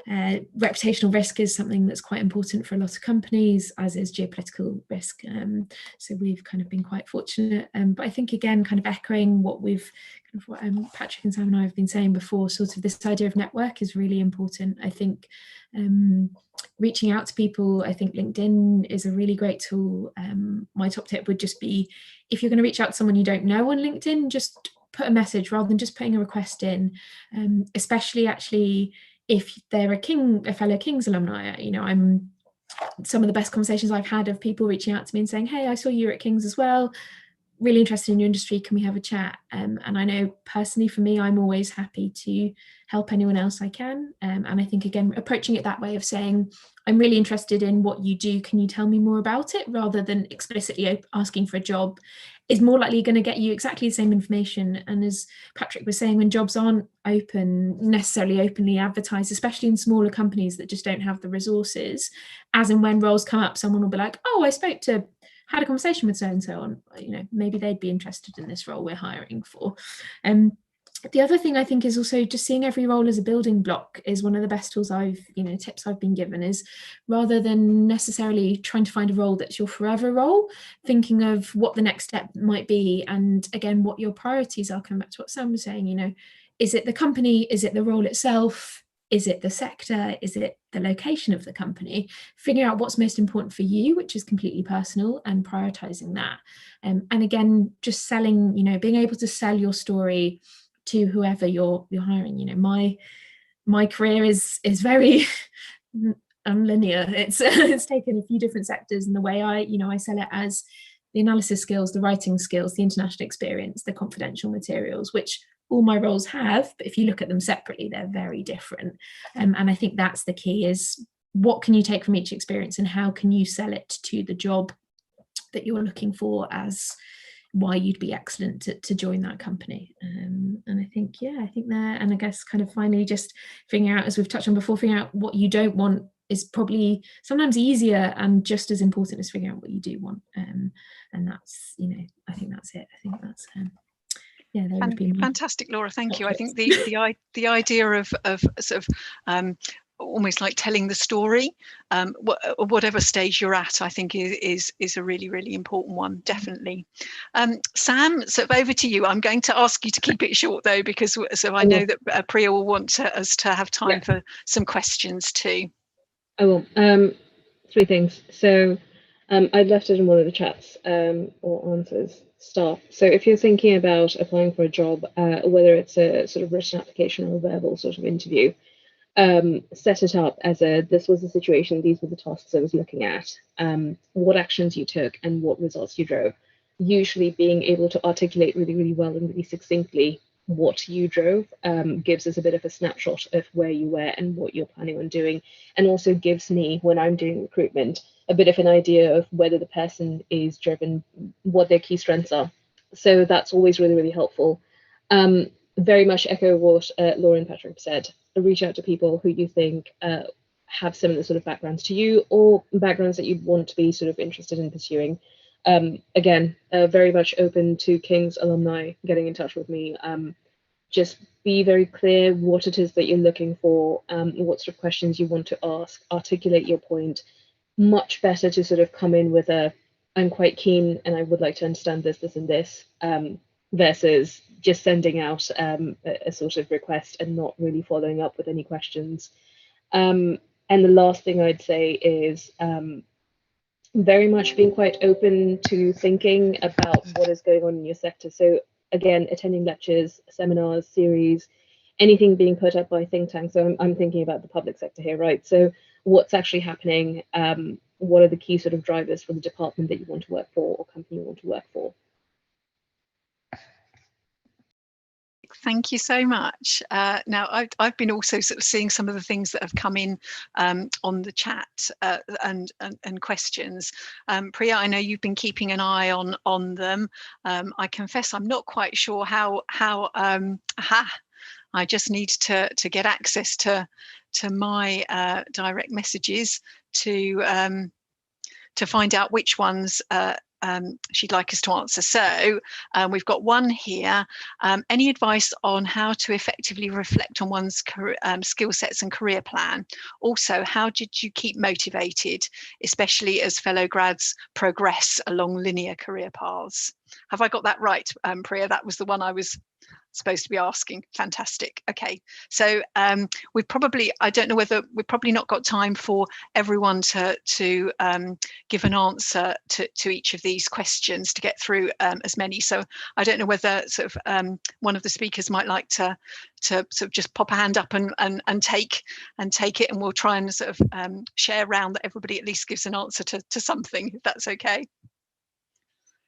[SPEAKER 3] reputational risk is something that's quite important for a lot of companies, as is geopolitical risk. So we've kind of been quite fortunate. But I think, again, kind of echoing what Patrick and Sam and I have been saying before, sort of this idea of network is really important. I think reaching out to people, I think LinkedIn is a really great tool. My top tip would just be, if you're going to reach out to someone you don't know on LinkedIn, just put a message rather than just putting a request in, especially actually if they're a fellow King's alumni. You know, some of the best conversations I've had of people reaching out to me and saying, hey, I saw you at King's as well, really interested in your industry, can we have a chat? And I know personally for me, I'm always happy to help anyone else I can. And I think, again, approaching it that way of saying, I'm really interested in what you do, can you tell me more about it, rather than explicitly asking for a job, is more likely going to get you exactly the same information. And as Patrick was saying, when jobs aren't necessarily openly advertised, especially in smaller companies that just don't have the resources, as and when roles come up, someone will be like, oh, had a conversation with so-and-so on, maybe they'd be interested in this role we're hiring for. The other thing I think is also just seeing every role as a building block is one of the best tools tips I've been given, is rather than necessarily trying to find a role that's your forever role, thinking of what the next step might be, and again, what your priorities are. Coming back to what Sam was saying, is it the company? Is it the role itself? Is it the sector? Is it the location of the company? Figuring out what's most important for you, which is completely personal, and prioritizing that. And again, just selling, being able to sell your story to whoever you're hiring. My career is very unlinear. It's taken a few different sectors, and the way I sell it as the analysis skills, the writing skills, the international experience, the confidential materials, which all my roles have, but if you look at them separately, they're very different. And I think that's the key, is what can you take from each experience and how can you sell it to the job that you're looking for as why you'd be excellent to join that company. And I think there, and I guess kind of finally just figuring out, as we've touched on before, figuring out what you don't want is probably sometimes easier and just as important as figuring out what you do want. And that's, I think that's it. I think that's
[SPEAKER 2] fantastic, Laura. Thank you. I think the idea of sort of almost like telling the story, whatever stage you're at, I think is a really, really important one, definitely. Sam, sort of over to you. I'm going to ask you to keep it short though, because I know that Priya will want us to have time for some questions too.
[SPEAKER 5] I will. 3 things. So I'd left it in one of the chats or answers. Start. So if you're thinking about applying for a job, whether it's a sort of written application or a verbal sort of interview, set it up as this was the situation, these were the tasks I was looking at, what actions you took and what results you drove. Usually being able to articulate really, really well and really succinctly what you drove gives us a bit of a snapshot of where you were and what you're planning on doing, and also gives me, when I'm doing recruitment, a bit of an idea of whether the person is driven, what their key strengths are. So that's always really, really helpful. Very much echo what Laura and Patrick said. Reach out to people who you think have similar sort of backgrounds to you, or backgrounds that you'd want to be sort of interested in pursuing. Again, very much open to King's alumni getting in touch with me. Just be very clear what it is that you're looking for, what sort of questions you want to ask, articulate your point. Much better to sort of come in with I'm quite keen and I would like to understand this, this and this, versus just sending out a sort of request and not really following up with any questions. And the last thing I'd say is very much being quite open to thinking about what is going on in your sector. So again, attending lectures, seminars, series, anything being put up by think tanks. So I'm thinking about the public sector here, right? So what's actually happening? What are the key sort of drivers for the department that you want to work for or company you want to work for?
[SPEAKER 2] Thank you so much. Now, I've been also sort of seeing some of the things that have come in on the chat and questions. Priya, I know you've been keeping an eye on them. I confess I'm not quite sure how I just need to get access to my direct messages to find out which ones she'd like us to answer. So we've got one here. Any advice on how to effectively reflect on one's skill sets and career plan? Also, how did you keep motivated, especially as fellow grads progress along linear career paths? Have I got that right, Priya? That was the one I was supposed to be asking. Fantastic. Okay, so we've probably, I don't know whether we've probably not got time for everyone to give an answer to each of these questions to get through as many. So I don't know whether sort of one of the speakers might like to sort of just pop a hand up and take it, and we'll try and sort of share around that everybody at least gives an answer to something, if that's okay.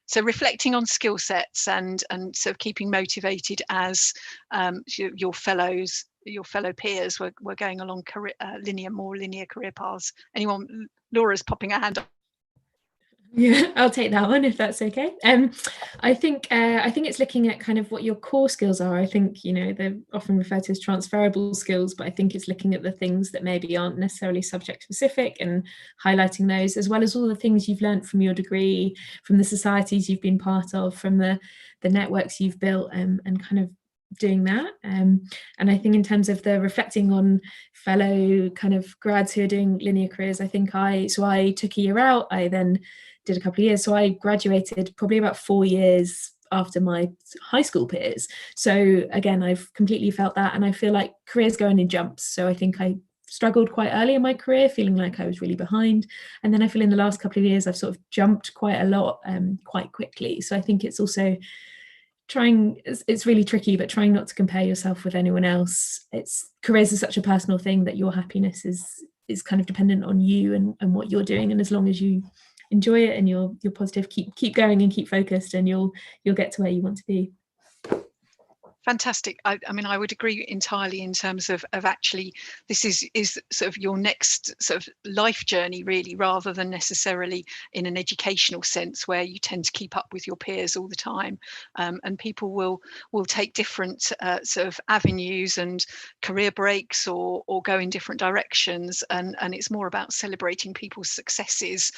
[SPEAKER 2] So reflecting on skill sets and sort of keeping motivated as your fellow peers were going along more linear career paths. Anyone? Laura's popping her hand up.
[SPEAKER 3] Yeah, I'll take that one if that's okay. I think it's looking at kind of what your core skills are. I think, you know, they're often referred to as transferable skills, but I think it's looking at the things that maybe aren't necessarily subject specific and highlighting those, as well as all the things you've learned from your degree, from the societies you've been part of, from the networks you've built, and kind of doing that. And I think in terms of the reflecting on fellow kind of grads who are doing linear careers, I think I took a year out. I then did a couple of years. So I graduated probably about 4 years after my high school peers. So again, I've completely felt that. And I feel like careers go in jumps. So I think I struggled quite early in my career, feeling like I was really behind. And then I feel in the last couple of years, I've sort of jumped quite a lot quite quickly. So I think it's also it's really tricky, but trying not to compare yourself with anyone else. Careers is such a personal thing that your happiness is kind of dependent on you and what you're doing. And as long as you enjoy it and you're positive, keep going and keep focused, and you'll get to where you want to be.
[SPEAKER 2] Fantastic. I mean, I would agree entirely in terms of actually this is sort of your next sort of life journey, really, rather than necessarily in an educational sense where you tend to keep up with your peers all the time. And people will take different sort of avenues and career breaks or go in different directions. And it's more about celebrating people's successes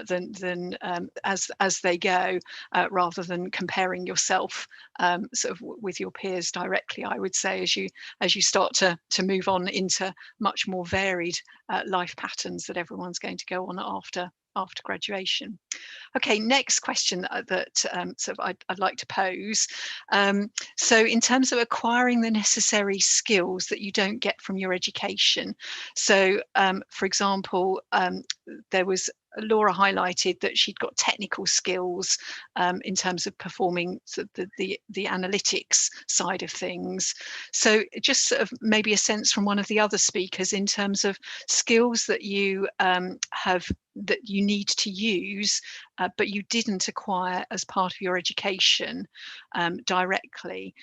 [SPEAKER 2] than as they go, rather than comparing yourself sort of with your peers directly, I would say, as you start to move on into much more varied life patterns that everyone's going to go on after graduation. Okay, next question that sort of I'd like to pose. So in terms of acquiring the necessary skills that you don't get from your education. So for example, there was Laura highlighted that she'd got technical skills in terms of performing sort of the analytics side of things. So just sort of maybe a sense from one of the other speakers in terms of skills that you that you need to use, but you didn't acquire as part of your education directly.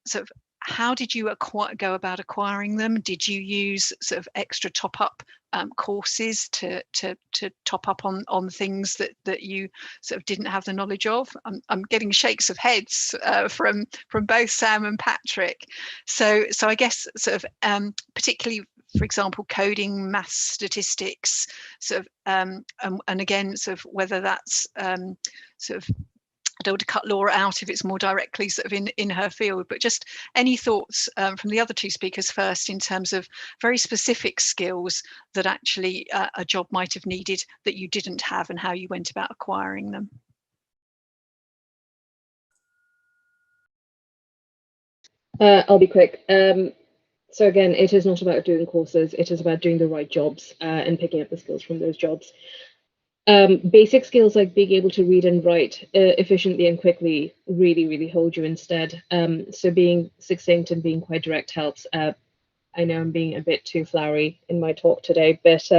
[SPEAKER 2] Sort of how did you go about acquiring them? Did you use sort of extra top-up courses to top up on things that you sort of didn't have the knowledge of? I'm getting shakes of heads from both Sam and Patrick. So I guess sort of particularly, for example, coding, maths, statistics, sort of and again, sort of whether that's sort of, I don't want to cut Laura out if it's more directly sort of in her field, but just any thoughts from the other two speakers first in terms of very specific skills that actually a job might have needed that you didn't have and how you went about acquiring them.
[SPEAKER 5] I'll be quick. So again, it is not about doing courses, it is about doing the right jobs and picking up the skills from those jobs. Basic skills like being able to read and write efficiently and quickly really, really hold you instead. So being succinct and being quite direct helps. I know I'm being a bit too flowery in my talk today, but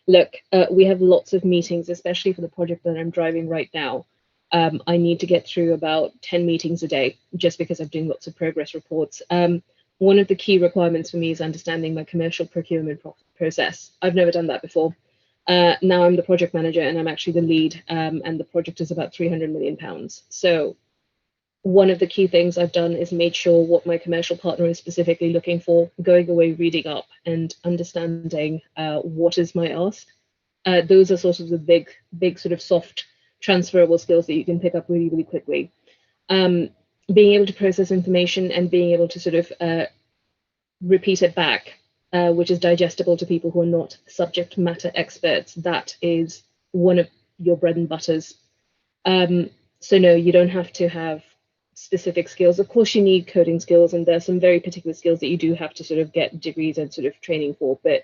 [SPEAKER 5] look, we have lots of meetings, especially for the project that I'm driving right now. I need to get through about 10 meetings a day just because I'm doing lots of progress reports. One of the key requirements for me is understanding my commercial procurement process. I've never done that before. Now I'm the project manager and I'm actually the lead, and the project is about £300 million. So one of the key things I've done is made sure what my commercial partner is specifically looking for, going away, reading up and understanding what is my ask. Those are sort of the big sort of soft transferable skills that you can pick up really, really quickly. Being able to process information and being able to sort of repeat it back, which is digestible to people who are not subject matter experts. That is one of your bread and butters. So no, you don't have to have specific skills. Of course, you need coding skills, and there's some very particular skills that you do have to sort of get degrees and sort of training for. But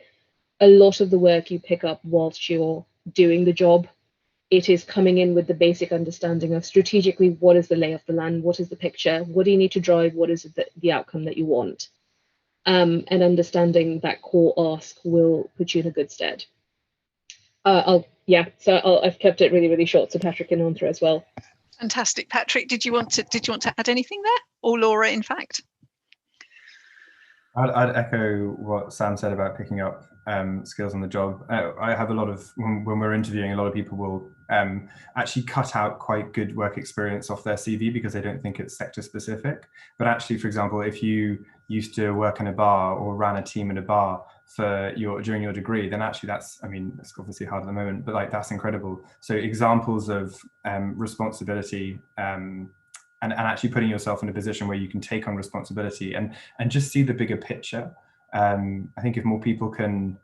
[SPEAKER 5] a lot of the work you pick up whilst you're doing the job, it is coming in with the basic understanding of strategically what is the lay of the land, what is the picture, what do you need to drive, what is the outcome that you want. And understanding that core ask will put you in a good stead. I've kept it really, really short, so Patrick can answer as well.
[SPEAKER 2] Fantastic, Patrick. Did you want to add anything there, or Laura, in fact?
[SPEAKER 4] I'd echo what Sam said about picking up skills on the job. I have a lot of, when we're interviewing, a lot of people will actually cut out quite good work experience off their CV because they don't think it's sector specific. But actually, for example, if you used to work in a bar or ran a team in a bar during your degree, then actually it's obviously hard at the moment, but like that's incredible. So examples of responsibility and actually putting yourself in a position where you can take on responsibility and just see the bigger picture. I think if more people can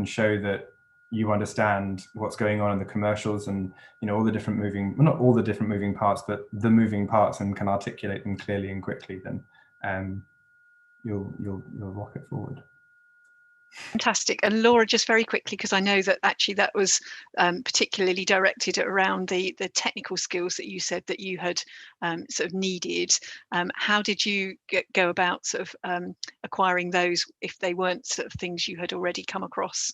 [SPEAKER 4] show that you understand what's going on in the commercials and all the different not all the different moving parts, but the moving parts, and can articulate them clearly and quickly, then you'll rocket forward.
[SPEAKER 2] Fantastic. And Laura, just very quickly, because I know that actually that was particularly directed around the technical skills that you said that you had sort of needed. How did you go about sort of acquiring those if they weren't sort of things you had already come across?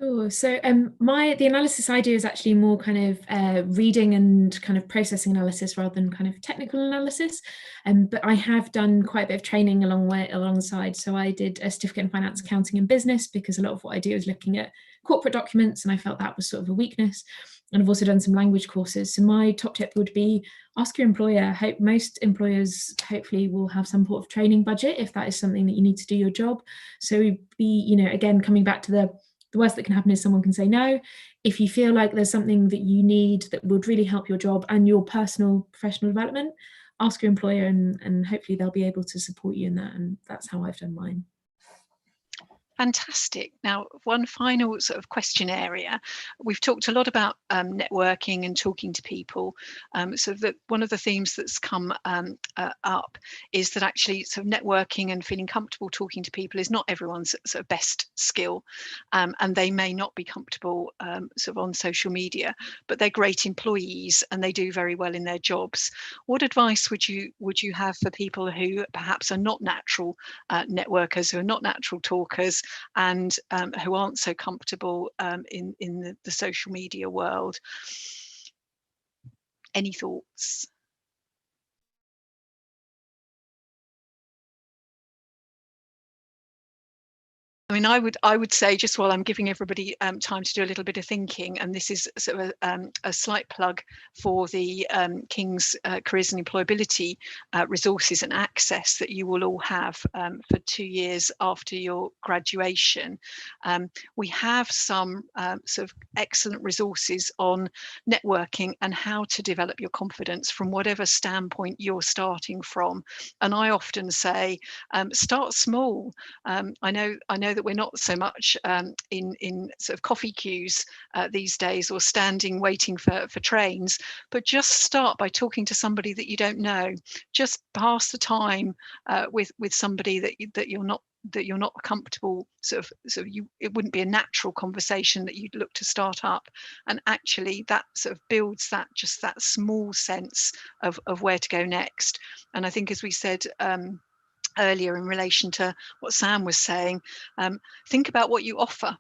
[SPEAKER 3] Sure. So the analysis I do is actually more kind of reading and kind of processing analysis rather than kind of technical analysis. But I have done quite a bit of training alongside. So I did a certificate in finance, accounting and business, because a lot of what I do is looking at corporate documents, and I felt that was sort of a weakness. And I've also done some language courses. So my top tip would be ask your employer. Most employers hopefully will have some sort of training budget if that is something that you need to do your job. So again, coming back to the worst that can happen is someone can say no. If you feel like there's something that you need that would really help your job and your personal professional development, ask your employer and hopefully they'll be able to support you in that. And that's how I've done mine.
[SPEAKER 2] Fantastic. Now, one final sort of question area. We've talked a lot about networking and talking to people. So that one of the themes that's come up is that actually sort of networking and feeling comfortable talking to people is not everyone's sort of best skill, and they may not be comfortable sort of on social media, but they're great employees and they do very well in their jobs. What advice would you have for people who perhaps are not natural networkers, who are not natural talkers, and who aren't so comfortable in the social media world? Any thoughts? I mean, I would say, just while I'm giving everybody time to do a little bit of thinking, and this is sort of a slight plug for the King's Careers and Employability resources and access that you will all have for 2 years after your graduation. We have some sort of excellent resources on networking and how to develop your confidence from whatever standpoint you're starting from. And I often say, start small. I know that we're not so much in sort of coffee queues these days, or standing waiting for trains, but just start by talking to somebody that you don't know. Just pass the time with somebody that you're not you're not comfortable, it wouldn't be a natural conversation that you'd look to start up. And actually that sort of builds that small sense of where to go next. And I think, as we said earlier in relation to what Sam was saying, think about what you offer.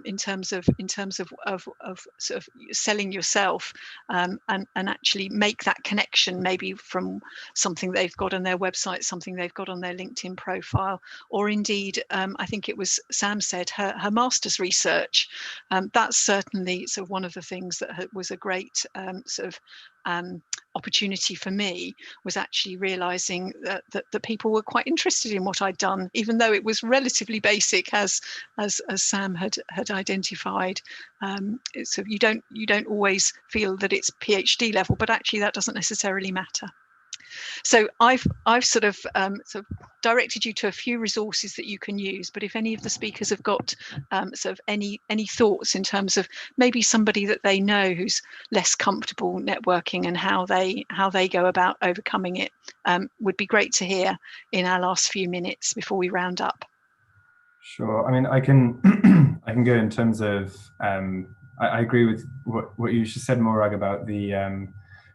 [SPEAKER 2] In terms of sort of selling yourself, and actually make that connection, maybe from something they've got on their website, something they've got on their LinkedIn profile, or indeed, I think it was Sam said, her master's research. That's certainly sort of one of the things that was a great opportunity for me, was actually realizing that people were quite interested in what I'd done, even though it was relatively basic, as Sam had identified. So you don't always feel that it's PhD level, but actually that doesn't necessarily matter. So I've sort of directed you to a few resources that you can use, but if any of the speakers have got sort of any thoughts in terms of maybe somebody that they know who's less comfortable networking and how they go about overcoming it, would be great to hear in our last few minutes before we round up.
[SPEAKER 4] Sure. I mean, I can I can go in terms of I agree with what you just said, Morag, about the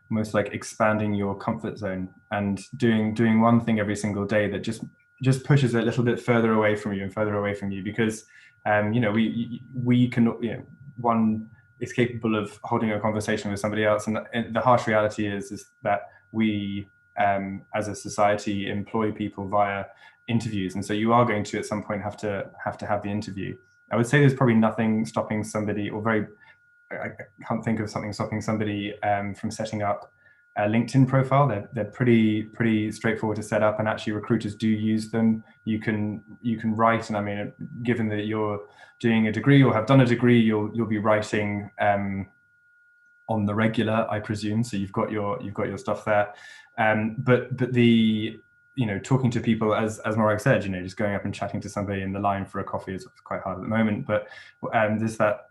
[SPEAKER 4] almost like expanding your comfort zone and doing one thing every single day that just pushes it a little bit further away from you and further away from you, because you know, we can, you know, one is capable of holding a conversation with somebody else, and the harsh reality is that we as a society employ people via interviews, and so you are going to at some point have to have the interview. I would say there's probably nothing stopping somebody, or I can't think of something stopping somebody from setting up a LinkedIn profile. They're pretty straightforward to set up, and actually recruiters do use them. You can write, and I mean, given that you're doing a degree or have done a degree, you'll be writing on the regular, I presume. So you've got your stuff there. But the, you know, talking to people, as Morag said, you know, just going up and chatting to somebody in the line for a coffee is quite hard at the moment. But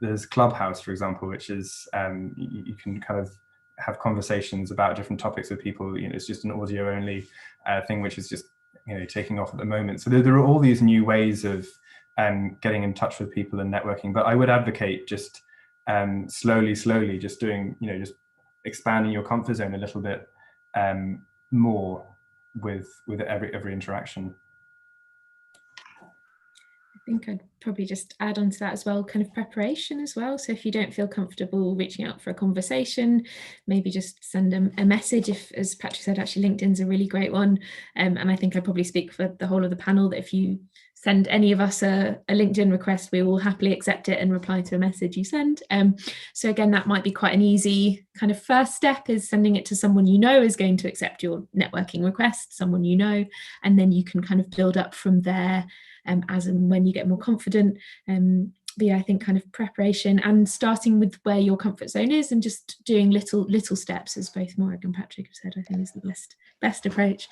[SPEAKER 4] there's Clubhouse, for example, which is you can kind of have conversations about different topics with people. You know, it's just an audio only thing, which is just, you know, taking off at the moment. So there are all these new ways of getting in touch with people and networking. But I would advocate just slowly, just doing, you know, just expanding your comfort zone a little bit more with every interaction.
[SPEAKER 3] I think I'd probably just add on to that as well, kind of preparation as well. So if you don't feel comfortable reaching out for a conversation, maybe just send a message. If, as Patrick said, actually LinkedIn's a really great one. And I think I probably speak for the whole of the panel that if you send any of us a LinkedIn request, we will happily accept it and reply to a message you send. So again, that might be quite an easy kind of first step, is sending it to someone you know is going to accept your networking request, someone you know, and then you can kind of build up from there as and when you get more confident. But yeah, I think kind of preparation and starting with where your comfort zone is and just doing little steps, as both Morag and Patrick have said, I think is the best approach.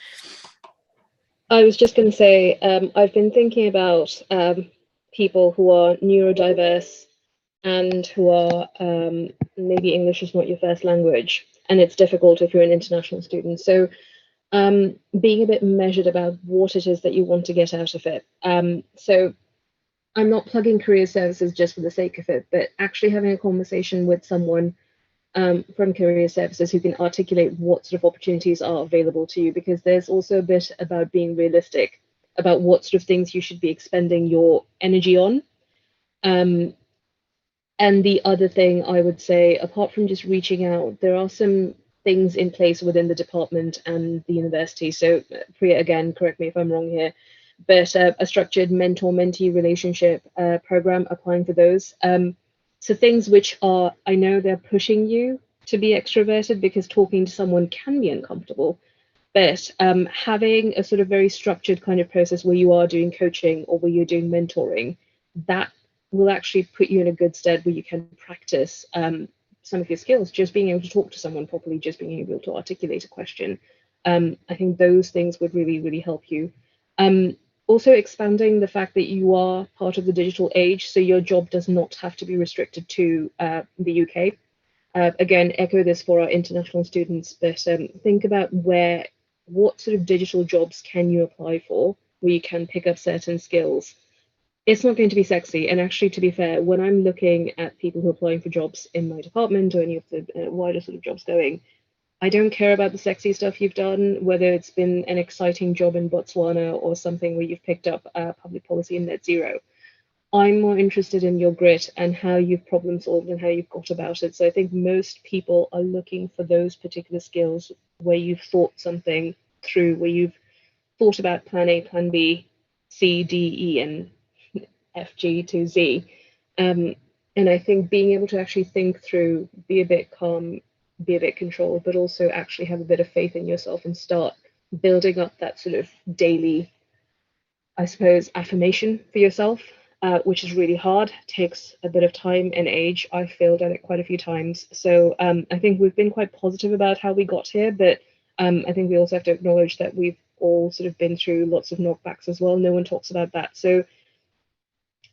[SPEAKER 5] I was just going to say, I've been thinking about people who are neurodiverse and who are maybe English is not your first language, and it's difficult if you're an international student. So being a bit measured about what it is that you want to get out of it. So I'm not plugging career services just for the sake of it, but actually having a conversation with someone from career services who can articulate what sort of opportunities are available to you, because there's also a bit about being realistic about what sort of things you should be expending your energy on. And the other thing I would say, apart from just reaching out, there are some things in place within the department and the university. So Priya, again, correct me if I'm wrong here, but a structured mentor-mentee relationship program, applying for those. So things which are, I know they're pushing you to be extroverted because talking to someone can be uncomfortable, but having a sort of very structured kind of process where you are doing coaching or where you're doing mentoring, that will actually put you in a good stead where you can practice some of your skills, just being able to talk to someone properly, just being able to articulate a question. I think those things would really, really help you. Also expanding the fact that you are part of the digital age, so your job does not have to be restricted to the UK. Again, echo this for our international students, but think about what sort of digital jobs can you apply for where you can pick up certain skills. It's not going to be sexy. And actually, to be fair, when I'm looking at people who are applying for jobs in my department or any of the wider sort of jobs going, I don't care about the sexy stuff you've done, whether it's been an exciting job in Botswana or something where you've picked up public policy in net zero. I'm more interested in your grit and how you've problem solved and how you've got about it. So I think most people are looking for those particular skills where you've thought something through, where you've thought about plan A, plan B, C, D, E, and F, G to Z. And I think being able to actually think through, be a bit calm, be a bit controlled, but also actually have a bit of faith in yourself and start building up that sort of daily, I suppose, affirmation for yourself, which is really hard, takes a bit of time and age. I failed at it quite a few times. So I think we've been quite positive about how we got here, but I think we also have to acknowledge that we've all sort of been through lots of knockbacks as well. No one talks about that. So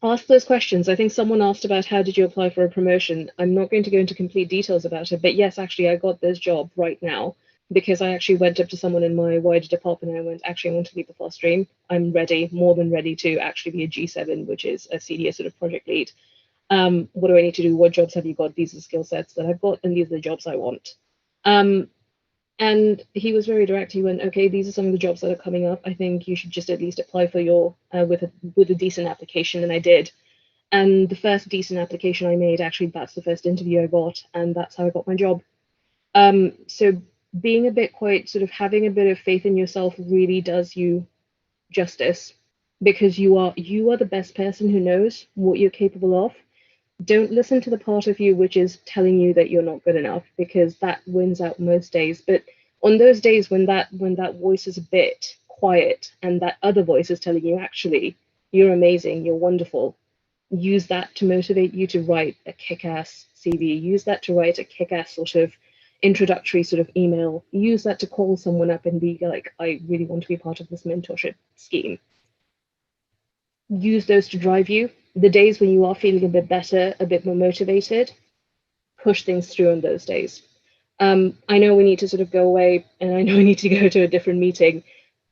[SPEAKER 5] ask those questions. I think someone asked about how did you apply for a promotion. I'm not going to go into complete details about it, but yes, actually, I got this job right now because I actually went up to someone in my wider department and I went, actually, I want to lead the fast stream. I'm ready, more than ready to actually be a G7, which is a senior sort of project lead. What do I need to do? What jobs have you got? These are skill sets that I've got, and these are the jobs I want. And he was very direct. He went, okay, these are some of the jobs that are coming up. I think you should just at least apply for your with a decent application. And I did. And the first decent application I made, actually, that's the first interview I got, and that's how I got my job. So being a bit quite sort of having a bit of faith in yourself really does you justice, because you are the best person who knows what you're capable of. Don't listen to the part of you which is telling you that you're not good enough, because that wins out most days. But on those days when that voice is a bit quiet and that other voice is telling you, actually, you're amazing, you're wonderful, use that to motivate you to write a kick-ass CV, use that to write a kick-ass sort of introductory sort of email, use that to call someone up and be like, I really want to be part of this mentorship scheme. Use those to drive you. The days when you are feeling a bit better, a bit more motivated, push things through on those days. I know we need to sort of go away, and I know we need to go to a different meeting.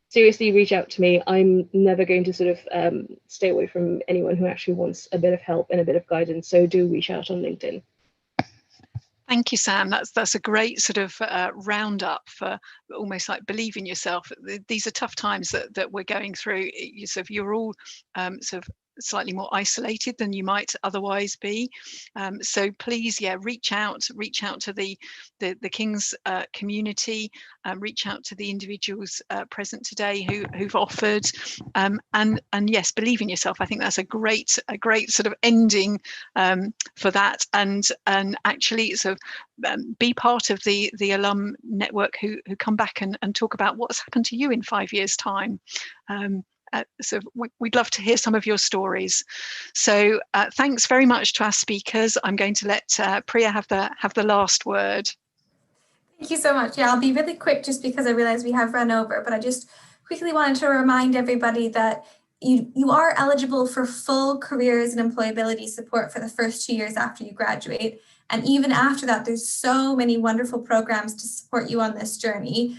[SPEAKER 5] Seriously, reach out to me. I'm never going to sort of stay away from anyone who actually wants a bit of help and a bit of guidance. So do reach out on LinkedIn.
[SPEAKER 2] Thank you, Sam. That's a great sort of roundup for almost like believe in yourself. These are tough times that we're going through. So if you're all sort of slightly more isolated than you might otherwise be, so please, yeah, reach out to the King's community, reach out to the individuals present today who've offered, and yes, believe in yourself. I think that's a great sort of ending for that, and actually sort of be part of the alum network who come back and talk about what's happened to you in 5 years' time. So we'd love to hear some of your stories. So thanks very much to our speakers. I'm going to let Priya have the last word.
[SPEAKER 1] Thank you so much. Yeah, I'll be really quick just because I realize we have run over, but I just quickly wanted to remind everybody that you are eligible for full careers and employability support for the first 2 years after you graduate. And even after that, there's so many wonderful programs to support you on this journey.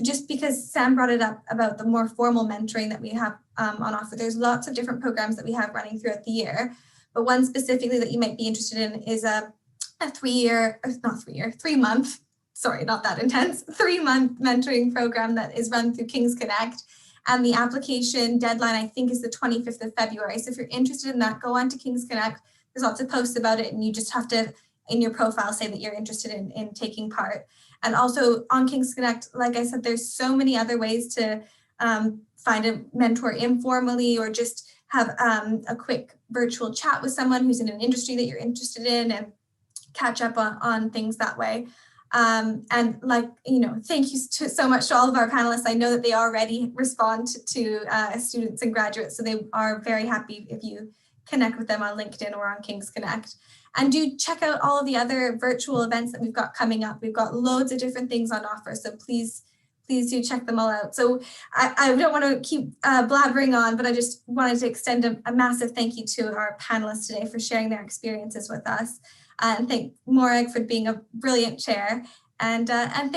[SPEAKER 1] Just because Sam brought it up about the more formal mentoring that we have on offer, there's lots of different programs that we have running throughout the year. But one specifically that you might be interested in is a 3-month, sorry, not that intense, 3-month mentoring program that is run through King's Connect. And the application deadline, I think, is the 25th of February. So if you're interested in that, go on to King's Connect. There's lots of posts about it, and you just have to, in your profile, say that you're interested in taking part. And also on King's Connect, like I said, there's so many other ways to find a mentor informally, or just have a quick virtual chat with someone who's in an industry that you're interested in and catch up on things that way. And thank you so much to all of our panelists. I know that they already respond to students and graduates, so they are very happy if you connect with them on LinkedIn or on King's Connect. And do check out all of the other virtual events that we've got coming up. We've got loads of different things on offer, so please do check them all out. So I don't want to keep blabbering on, but I just wanted to extend a massive thank you to our panelists today for sharing their experiences with us. And thank Morag for being a brilliant chair. And